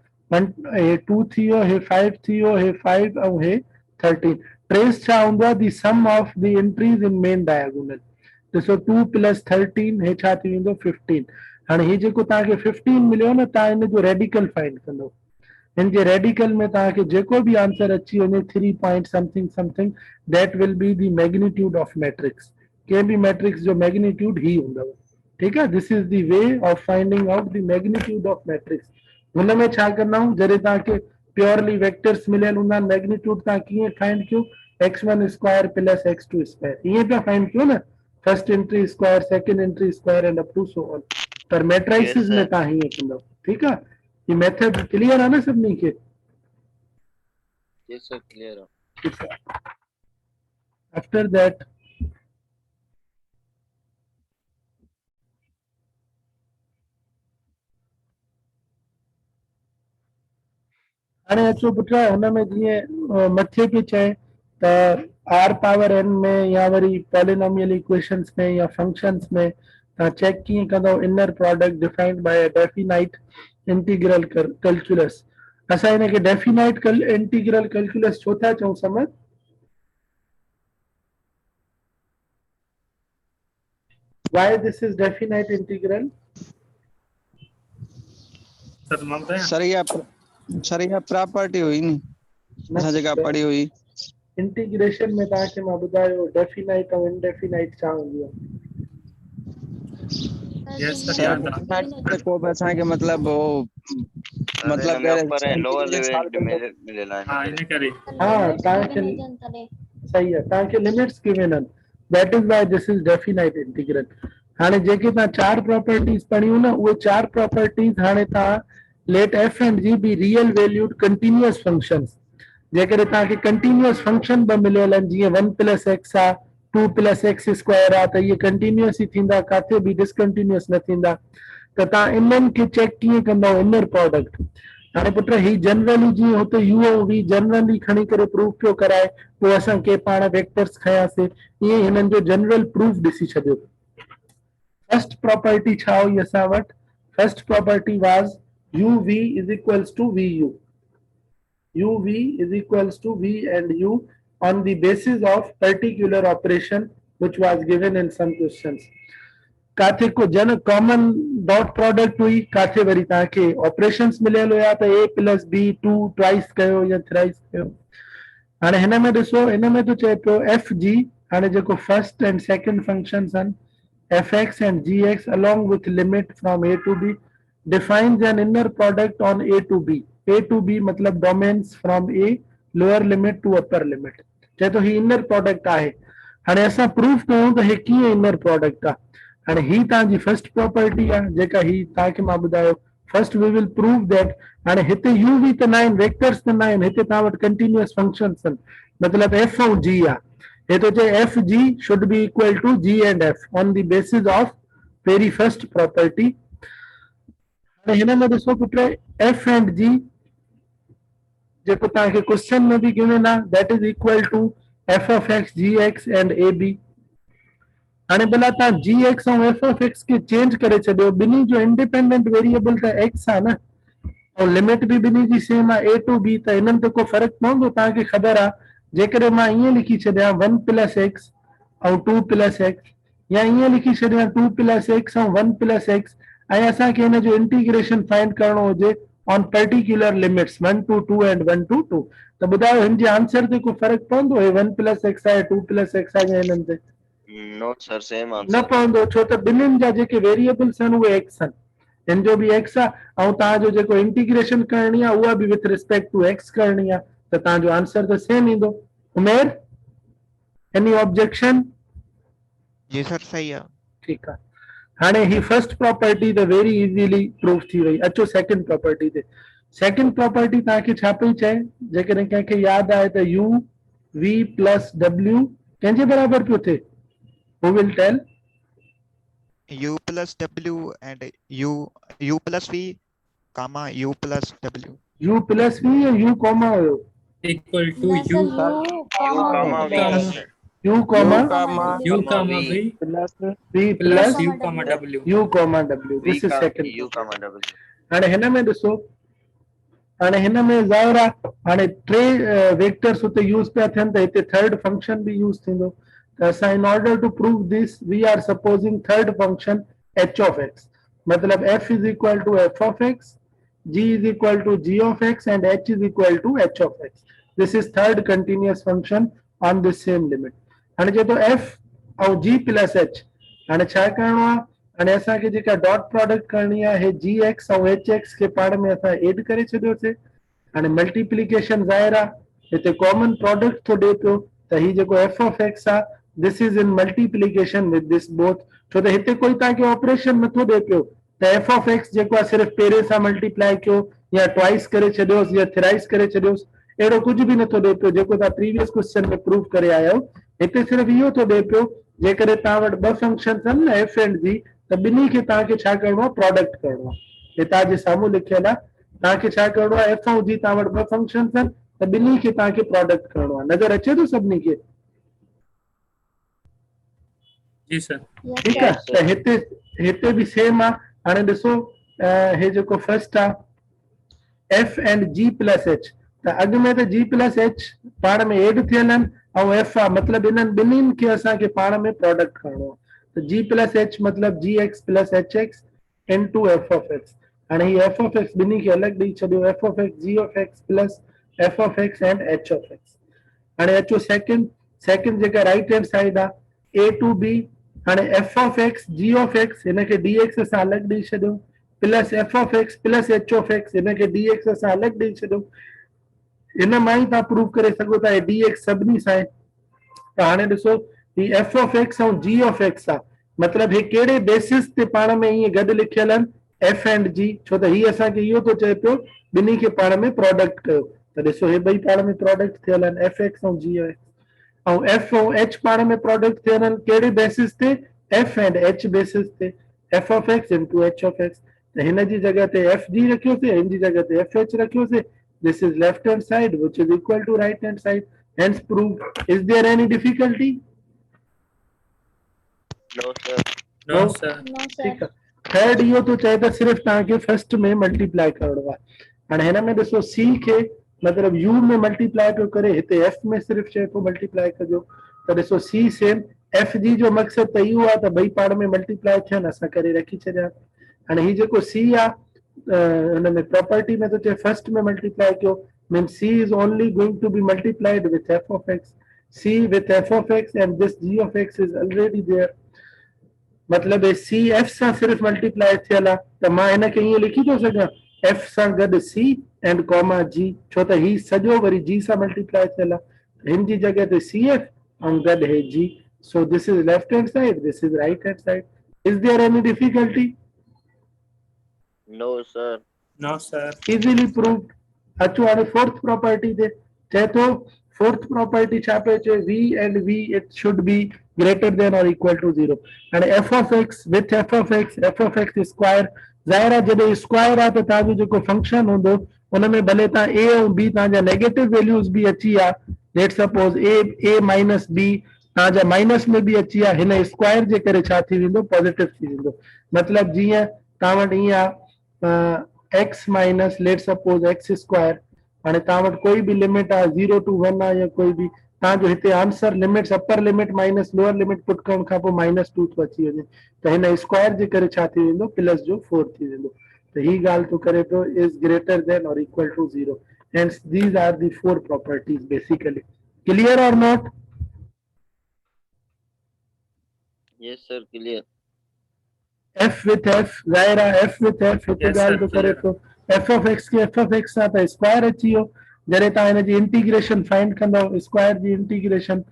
[SPEAKER 1] 2 थियो हे 5 थियो हे 5 ऐं हे 13 ट्रेस छा हूंदो आहे the sum of the entries in main diagonal ॾिसो 2 प्लस 13 हे छा थी वेंदो 15 हाणे ही जेको तव्हांखे 15 मिलियो न तव्हां हिन जो रेडिकल फाइंड कंदो हिन जे रेडिकल में तव्हांखे जेको बि आंसर अची वञे 3 point something something that will be the magnitude of matrix कंहिं बि मैट्रिक्स जो मैग्नीट्यूड ही हूंदव ठीकु आहे this is the way of finding out the magnitude of matrix हुन में छा कंदा आहियूं जॾहिं तव्हांखे प्योरली वेक्टर्स मिलियल हूंदा आहिनि मैग्नीट्यूड तव्हां कीअं फाइंड कयो x1 square plus x2 square ईअं पिया फाइंड कयो न first entry square second entry square and up to so on पर मैट्राइसिस
[SPEAKER 7] Yes, sir.
[SPEAKER 1] में तव्हां हीअं कंदव ठीकु आहे ये मेथड क्लियर आहे न सभिनी खे
[SPEAKER 7] Yes, sir, clear आहे।
[SPEAKER 1] ठीकु आहे आफ्टर दैट हाणे अचो पुट हुन में जीअं मथे पे चए त आर पावर एन में या वरी पॉलिनोमियल इक्वेशंस में या फंक्शंस में तव्हां चेक कीअं कंदव inner product defined by definite integral calculus असां हिनखे डेफिनाइट इंटीग्रल कैलकुलस छो था चऊं समझ why this is definite integral
[SPEAKER 2] sir मां ॿुधायां
[SPEAKER 6] सर इहा प्रॉपर्टी हुई नी असां जेका पढ़ी हुई
[SPEAKER 1] इंटीग्रेशन में तव्हांखे मां ॿुधायो डेफिनाइट ऐं इनडेफिनाइट छा हूंदी आहे
[SPEAKER 2] यस सर याद आहे
[SPEAKER 6] को बि असांखे मतलब हो मतलब
[SPEAKER 7] अपर ऐं लोअर लिमिट मिलियल आहे
[SPEAKER 2] हाँ इन करे
[SPEAKER 1] हाँ तव्हांखे सही आहे तव्हांखे लिमिट्स गिवन आहिनि that is why this is definite integral हाणे जेके तव्हां 4 प्रॉपर्टीज पढ़ियूं न उहे 4 प्रॉपर्टीज हाणे तव्हां let F and G be real valued continuous functions जेकॾहिं तव्हांखे कंटिन्यूअस फंक्शन ब मिलियल आहिनि जीअं 1 प्लस एक्स आहे 2 प्लस एक्स स्क्वायर आहे त इहे कंटिन्यूअस ई थींदा किथे बि डिसकंटिन्यूअस न थींदा त तव्हां इन्हनि खे चेक कीअं कंदव इनर प्रोडक्ट हाणे पुट ही जनरली जीअं हुते यूओवी जनरली खणी करे प्रूफ पियो कराए पोइ असां के पाण वेक्टर्स खयासीं ईअं हिननि जो जनरल प्रूफ ॾिसी छॾियो फर्स्ट प्रॉपर्टी छा हुई असां वटि first property was uv is equals to vu uv is equals to v and u on the basis of particular operation which was given in some questions काथे को जन common dot product हुई काथे वरी तव्हांखे ऑपरेशंस मिलियल हुया त a प्लस b 2 ट्वाइस कयो या थ्राइस कयो हाणे हिन में ॾिसो हिन में तो चए पियो एफ जी हाणे जेको फर्स्ट एंड सेकंड फंक्शंस आहिनि fx and gx along with limit from a to b defines an inner product on a to b a to b मतलब domains from a lower limit to upper limit चए तो ही inner product आहे हाणे असां proof कयूं त हे कीअं inner product आहे हाणे ही तव्हांजी फर्स्ट प्रॉपर्टी आहे जेका ही तव्हांखे मां ॿुधायो first we will prove that हाणे हिते u v त न आहिनि वेक्टर्स त न आहिनि हिते तव्हां वटि कंटिन्यूअस फंक्शन्स आहिनि मतिलबु f ऐं g आहे हे तो चए F G should be equal to G and F on the basis of very first property हिन में ॾिसो पुट एफ एंड जी जेको तव्हांखे क्वेश्चन में भी गिवन आहे, that is equal to F of X G X and A B. हाणे भला तव्हां जी एक्स ऐं एफ ऑफ एक्स खे चेंज करे छॾियो, ॿिन्ही जो इंडिपेंडेंट वेरिएबल त एक्स आहे न, ऐं लिमिट भी ॿिन्ही जी सेम आहे ए टू बी, त इन्हनि ते को फर्क़ु पवंदो? तव्हांखे ख़बर आहे जेकॾहिं मां ईअं लिखी छॾियां 1 प्लस एक्स ऐं 2 प्लस एक्स, या ईअं लिखी छॾियां 2 प्लस एक्स ऐं 1 प्लस एक्स, ऐं असांखे हिन जो इंटीग्रेशन फाइंड करणो हुजे on particular limits 1 to 2 and 1 to 2, त ॿुधायो हिन जे आंसर ते को फर्क़ु पवंदो? हे 1 प्लस एक्स आहे 2 प्लस एक्स आहे हिननि ते?
[SPEAKER 7] नो सर, सेम
[SPEAKER 1] न
[SPEAKER 7] आंसर।
[SPEAKER 1] पवंदो, छो त ॿिन्हिनि जा जेके वेरिएबल्स आहिनि उहे एक्स आहिनि, हिन जो बि एक्स आहे, ऐं तव्हांजो जेको इंटीग्रेशन करणी आहे उहा बि विथ रिस्पेक्ट टू एक्स करणी आहे, त तव्हांजो आंसर त सेम ईंदो। उमेर, एनी ऑब्जेक्शन?
[SPEAKER 3] जी सर सही है।
[SPEAKER 1] ठीकु आहे। हाणे ही फर्स्ट प्रॉपर्टी त वेरी इजीली प्रूव थी वई। अचो सेकंड प्रॉपर्टी ते। सेकंड प्रॉपर्टी तव्हांखे छा पई चए? जेकॾहिं कंहिंखे यादि आहे त यू वी प्लस डब्ल्यू कंहिंजे बराबरि पियो थिए? Who will tell?
[SPEAKER 3] U plus W and U plus V comma U plus W।
[SPEAKER 1] U plus V या यू कॉमा हुयो?
[SPEAKER 2] Equal to
[SPEAKER 4] No,
[SPEAKER 2] U
[SPEAKER 4] sir,
[SPEAKER 7] U comma V
[SPEAKER 1] U comma
[SPEAKER 2] U comma V
[SPEAKER 1] V
[SPEAKER 2] plus
[SPEAKER 1] plus
[SPEAKER 2] U comma W.
[SPEAKER 1] U comma W. This is second.
[SPEAKER 7] U comma W।
[SPEAKER 1] हाणे हिन में ॾिसो, हाणे हिन में ज़ाहिर आहे हाणे टे वेक्टर्स हुते यूज़ पिया थियनि, त हिते थर्ड फंक्शन बि यूज़ थींदो। त असां in order to prove this we are supposing third function H of X, मतलब F is equal to F of X, g is equal to g of x and h is equal to h of x. This is third continuous function on the same limit. हाणे जे तो f और g plus h, हाणे छा करणो आहे? हाणे असांखे जेका डॉट प्रोडक्ट करणी आहे, हे gx और hx के पाण में असां ऐड करे छॾियोसीं। हाणे मल्टीप्लिकेशन ज़ाहिर आहे हिते कॉमन प्रोडक्ट थो ॾे पियो, त ही जेको f of x आहे, this is in multiplication with this both, छो त हिते कोई तव्हांखे ऑपरेशन नथो ॾे पियो। त एफ ऑफ एक्स जेको आहे सिर्फ़ु पेरे सां मल्टीप्लाई कयो या ट्वाइस करे छॾियोसि या थ्राइस करे छॾियोसि, अहिड़ो कुझु बि नथो ॾे पियो जेको तव्हां प्रीवियस क्वेश्चन में प्रूव करे आया आहियो। हिते सिर्फ़ु इहो थो ॾे पियो, जेकॾहिं तव्हां वटि ॿ फंक्शन्स आहिनि न एफ एंड जी, त ॿिन्ही खे तव्हांखे छा करिणो आहे? प्रोडक्ट करिणो आहे। हे तव्हांजे साम्हूं लिखियल आहे, तव्हांखे छा करिणो आहे? एफ ऐं जी तव्हां वटि ॿ फंक्शन्स आहिनि, त ॿिन्ही खे तव्हांखे प्रोडक्ट करिणो आहे। नज़र अचे थो सभिनी खे?
[SPEAKER 2] जी सर।
[SPEAKER 4] yes,
[SPEAKER 1] ठीकु आहे। त हिते हिते बि सेम आहे। हाणे ॾिसो, हे जेको फर्स्ट आहे F and G plus H, त अॻु में त जी प्लस एच पाण में एड थियल आहिनि ऐं एफ आहे, मतिलबु इन्हनि ॿिन्हिनि खे असांखे पाण में प्रोडक्ट करिणो आहे। त जी प्लस एच मतिलबु जी एक्स प्लस एच एक्स इन टू एफ ऑफ एक्स। हाणे ही एफ ऑफ एक्स ॿिन्ही खे अलॻि ॾेई छॾियो, F of X G of X plus F of X and H of X. हाणे अचो सेकंड जेका राइट हैंड साइड आहे ए टू बी। हाणे F of X G of X हिनखे डी एक्स असां अलॻि ॾेई छॾियो, plus F of X plus H of X हिनखे डी एक्स असां अलॻि ॾेई छॾियो। हिन मां ई तव्हां प्रूव करे सघो था डी एक्स सभिनी सां आहे। त हाणे ॾिसो, ही एफ ऑफ एक्स ऐं जी ऑफ एक्स आहे, मतिलबु हे कहिड़े बेसिस ते पाण में ईअं गॾु लिखियल आहिनि? एफ एंड जी, छो त ही असांखे इहो थो चए पियो ॿिन्ही खे पाण में प्रोडक्ट कयो। त ॾिसो हे ॿई पाण में प्रोडक्ट थियल आहिनि, एफ एक्स ऐं जी एक्स, ऐं एफ ऐं एच पाण में प्रोडक्ट थियल आहिनि कहिड़े बेसिस ते? एफ एंड एच बेसिस ते, F of x into H of x. त हिन जी जगह ते एफ जी रखियोसीं, हिन जी जगह ते एफ एच रखियोसीं। This is left hand side which is equal to right hand side, hence proved. Is there any difficulty?
[SPEAKER 7] No sir.
[SPEAKER 2] No sir.
[SPEAKER 4] no, sir.
[SPEAKER 1] ठीकु आहे। थर्ड इहो थो चए त सिर्फ़ु तव्हांखे फर्स्ट में मल्टीप्लाई करिणो आहे। हाणे हिन में ॾिसो सी खे मतिलबु यू में मल्टीप्लाई पियो करे, हिते एफ में सिर्फ़ु चए पियो मल्टीप्लाई कजो। त ॾिसो सी सेम, एफ जी जो मक़सदु त इहो आहे त ॿई पाण में मल्टीप्लाई थियनि, असां करे रखी छॾिया। हाणे ही जेको सी आहे हुन में प्रॉपर्टी में थो चए फर्स्ट में मल्टीप्लाई कयो, mean C is only going to be multiplied with F of X, C with F of X and this G of X is already there. मतलब सी एफ सां सिर्फ़ु मल्टीप्लाई थियल आहे, त मां हिनखे ईअं लिखी थो सघां एफ सां गॾु सी एंड कॉमा जी, छो त ही सॼो वरी जी सां मल्टीप्लाई थियल आहे। हिन जी जगह ते सी एफ ऐं गॾु हे जी। So this is left hand side, this is right hand side. Is there any difficulty?
[SPEAKER 7] No sir.
[SPEAKER 2] No sir.
[SPEAKER 1] Easily proved. अचो हाणे फोर्थ प्रॉपर्टी ते चए थो, फोर्थ प्रॉपर्टी छा पे चए? v and v it should be greater than or equal to 0। हाणे f of x with f of x square, ज़ाहिर आहे जॾहिं स्क्वायर आहे त तव्हांजो जेको फंक्शन हूंदो उनमें भले तव्हां ए ऐं बी तव्हांजा नेगेटिव वैल्यूज़ बि अची विया, लेट सपोज ए माइनस बी तव्हांजा माइनस में बि अची विया, हिन स्क्वायर जे करे छा थी वेंदो, पॉज़िटिव थी वेंदो। मतिलबु जीअं तव्हां वटि ईअं आहे x minus let suppose x square, हाणे तव्हां वटि कोई बि लिमिट आहे 0 to 1 आहे या कोई बि, तव्हांजो हिते answer limits upper limit minus lower limit put करण खां पोइ -2 थो अची वञे, त हिन स्क्वायर जे करे छा थी वेंदो, प्लस जो 4 थी वेंदो। त ही ॻाल्हि थो करे पियो इज़ ग्रेटर देन और equal to 0। Hence these are the 4 properties basically. Clear or not?
[SPEAKER 7] Yes sir, clear.
[SPEAKER 1] F with F, ज़ाहिर आहे F with F हिते
[SPEAKER 2] Yes,
[SPEAKER 1] ॻाल्हि
[SPEAKER 2] sir,
[SPEAKER 1] थो करे
[SPEAKER 2] clear.
[SPEAKER 1] पियो f of x के f of x सां त स्क्वायर अची वियो, जॾहिं तव्हां हिन जी इंटीग्रेशन फाइंड कंदव स्क्वायर जी इंटीग्रेशन,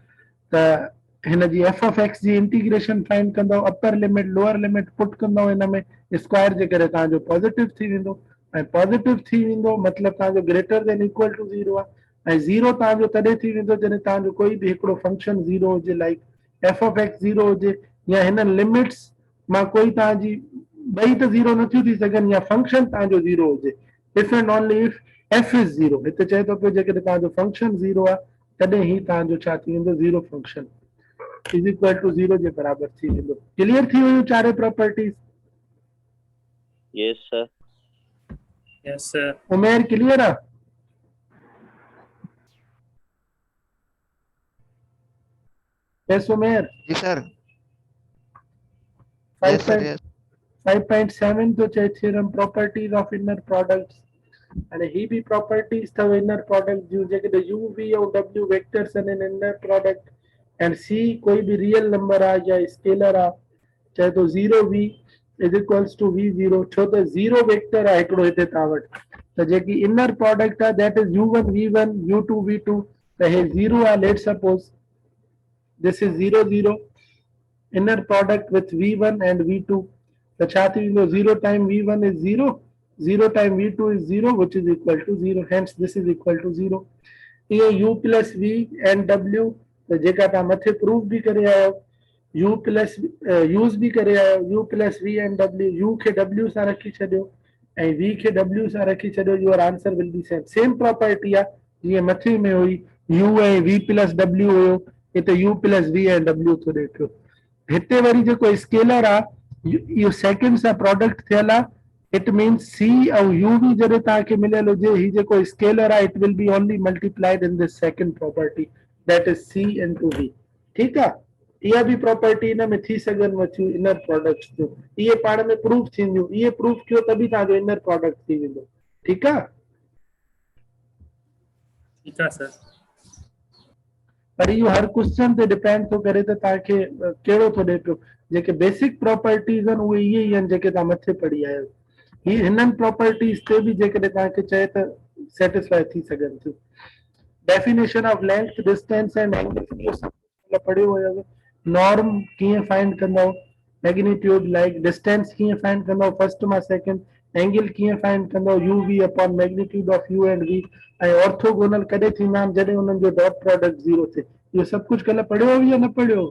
[SPEAKER 1] त हिन जी f of x जी इंटीग्रेशन फाइंड कंदव, upper limit lower limit put कंदव हिन में, स्क्वायर जे करे तव्हांजो पॉज़िटिव थी वेंदो, ऐं पॉज़िटिव थी वेंदो मतिलबु तव्हांजो ग्रेटर देन इक्वल टू 0 आहे, ऐं 0 तव्हांजो तॾहिं थी वेंदो जॾहिं तव्हांजो कोई बि हिकिड़ो फंक्शन 0 हुजे, लाइक f of x 0 हुजे, या हिन लिमिट्स मां कोई तव्हांजी ॿई त 0 नथियूं थी सघनि, या फंक्शन तव्हांजो 0 हुजे, if and only if f is 0। हिते चए थो पियो जेकॾहिं तव्हांजो फंक्शन 0 आहे तॾहिं ही तव्हांजो छा थी वेंदो, 0 फंक्शन इज इक्वल टू 0 जे बराबर थी वेंदो। क्लियर थी वियूं चारे properties?
[SPEAKER 7] Yes sir.
[SPEAKER 2] Yes, sir.
[SPEAKER 1] उमेर क्लियर आहे? यस उमेर?
[SPEAKER 3] जी सर।
[SPEAKER 1] Five
[SPEAKER 3] यस सर
[SPEAKER 1] point-
[SPEAKER 3] यस।
[SPEAKER 1] 5.7 तो चए theorem properties of inner products, and ही भी properties अथव inner product जूं, जेकॾहिं u v और w vectors आहिनि in inner product, and c कोई भी रियल नंबर आहे या स्केलर आहे, चाहे तो 0v is equals to v0, छो त 0 वेक्टर आहे हिकिड़ो हिते तव्हां वटि, त जेकी इनर प्रोडक्ट आहे that is u1 v1 u2 v2, त हे 0 आहे, let suppose this is 0 0 inner product with v1 and v2, the छा थी वेंदो, 0 time v1 is 0, 0 time v2 is 0, which is equal to 0, hence this is equal to 0। ये u plus v and w, तो जेका तव्हां मथे proof भी करे आयो, u plus यूज़ भी करे आयो, u plus v and w, u खे w सां रखी छॾियो ऐं v खे w सां रखी छॾियो, your answer will be same। Same property आहे जीअं मथे में हुई u ऐं v plus w हुयो, हिते u plus v and w थो ॾे पियो। हिते वरी जेको स्केलर आहे इहो सेकंड सां प्रोडक्ट थियल आहे, इट मीन्स सी ऐं यू बि जॾहिं तव्हांखे मिलियल हुजे, ही जेको स्केलर आहे it will be only multiplied in this second property, that is C into V. ठीकु आहे, इहा बि प्रॉपर्टी हिन में थी सघनि थियूं इनर प्रोडक्ट्स जूं, इहे पाण में प्रूफ थींदियूं, इहे प्रूफ कयो त बि तव्हांजो इनर प्रोडक्ट थी वेंदो। ठीकु आहे,
[SPEAKER 2] ठीक है सर।
[SPEAKER 1] पर इहो हर क्वेश्चन ते डिपेंड थो करे त तव्हांखे कहिड़ो थो ॾे पियो। जेके बेसिक प्रॉपर्टीज़ आहिनि उहे इहे ई आहिनि जेके तव्हां मथे पढ़ी आहियो, ही हिननि प्रॉपर्टीज़ ते बि जेकॾहिं तव्हांखे चए त सेटिस्फाई थी सघनि थियूं। Definition of length, distance and angle पढ़ियो हुयव, नॉर्म कीअं फाइंड कंदव, मैग्नीट्यूड लाइक डिस्टेंस कीअं फाइंड कंदव फर्स्ट मां सेकंड, एंगल कीअं फाइंड कंदव U V upon magnitude of U and V, ऐं ऑर्थोगोनल कॾहिं थींदा आहिनि जॾहिं उन्हनि जो डॉट प्रोडक्ट 0 थिए। इहो सभु कुझु कल्ह पढ़ियो हो या न पढ़ियो?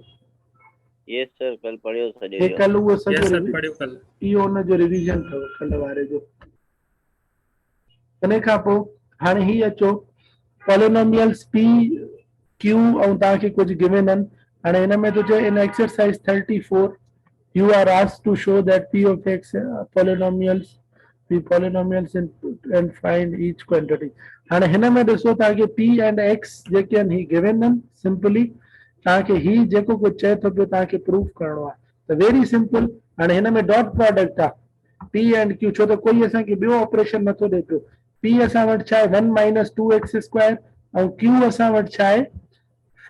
[SPEAKER 7] Yes sir, कल पढ़ियो सॼो
[SPEAKER 1] हे
[SPEAKER 7] इहो।
[SPEAKER 1] कल्ह उहो
[SPEAKER 2] यस
[SPEAKER 1] सॼो
[SPEAKER 2] सर, पढ़ियो कल।
[SPEAKER 1] इहो उनजो रिवीजन अथव कल्ह वारे जो। इन खां पोइ हाणे ही अचो पॉलिनोमियल्स p q ऐं तव्हांखे कुझु गिवन आहिनि। हाणे हिन में थो चए इन exercise 34 you are asked to show that p of x polynomials and find each quantity। हाणे हिन में ॾिसो तव्हांखे p and x जेके आहिनि ही गिवन आहिनि, सिंपली तव्हांखे ही जेको कुझु चए थो पियो तव्हांखे प्रूफ करणो आहे, त वेरी सिंपल। हाणे हिन में डॉट प्रोडक्ट आहे p and q, छो त कोई असांखे ॿियो ऑपरेशन नथो ॾे पियो। p असां वटि छा आहे 1 माइनस 2x स्क्वायर, ऐं q असां वटि छा आहे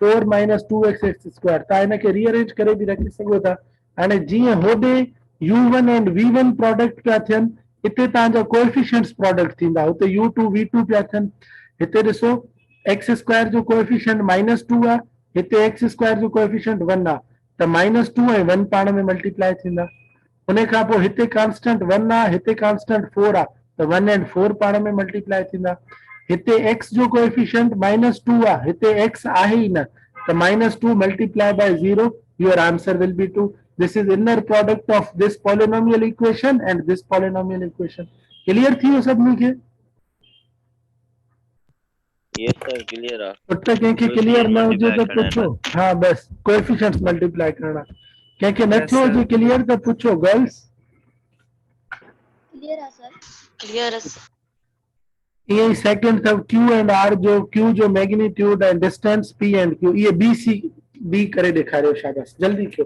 [SPEAKER 1] 4 माइनस 2x स्क्वायर। तव्हां हिनखे रीअरेंज करे बि रखी सघो था। हाणे जीअं होॾे u1 एंड v1 प्रोडक्ट पिया थियनि, हिते तव्हांजा कोएफिशिएंट्स प्रोडक्ट थींदा, हुते u2 v2 पिया थियनि। हिते ॾिसो एक्स स्क्वायर जो कोएफिशिएंट -2 आहे, हिते एक्स स्क्वायर जो कोएफिशिएंट 1 आहे, त -2 ऐं 1 पाण में मल्टीप्लाई थींदा। उन खां पोइ हिते कांस्टेंट 1 आहे, हिते कांस्टेंट 4 आहे, त 1 एंड 4 पाण में मल्टीप्लाई थींदा। हिते x जो कोएफिशिएंट -2 आहे, हिते x आहे ई न, त -2 multiply by 0, your answer will be 2। This is inner product of this polynomial equation and this polynomial equation। Clear थी वियो सभिनी खे?
[SPEAKER 7] यस सर क्लियर है
[SPEAKER 1] पुट कंहिंखे
[SPEAKER 7] तो
[SPEAKER 1] क्लियर न हुजे
[SPEAKER 7] multiply
[SPEAKER 1] त
[SPEAKER 7] करणा
[SPEAKER 1] पुछो हाँ बस कोएफिशिएंट्स मल्टीप्लाई करणा कंहिंखे
[SPEAKER 2] Yes,
[SPEAKER 1] नथो
[SPEAKER 2] sir.
[SPEAKER 1] हुजे क्लियर त पुछो गर्ल्स
[SPEAKER 4] क्लियर है सर क्लियर है
[SPEAKER 1] ये second third Q and R जो क्यू जो magnitude and distance P and Q ये बी सी बी करे ॾेखारियो शाबाश जल्दी कयो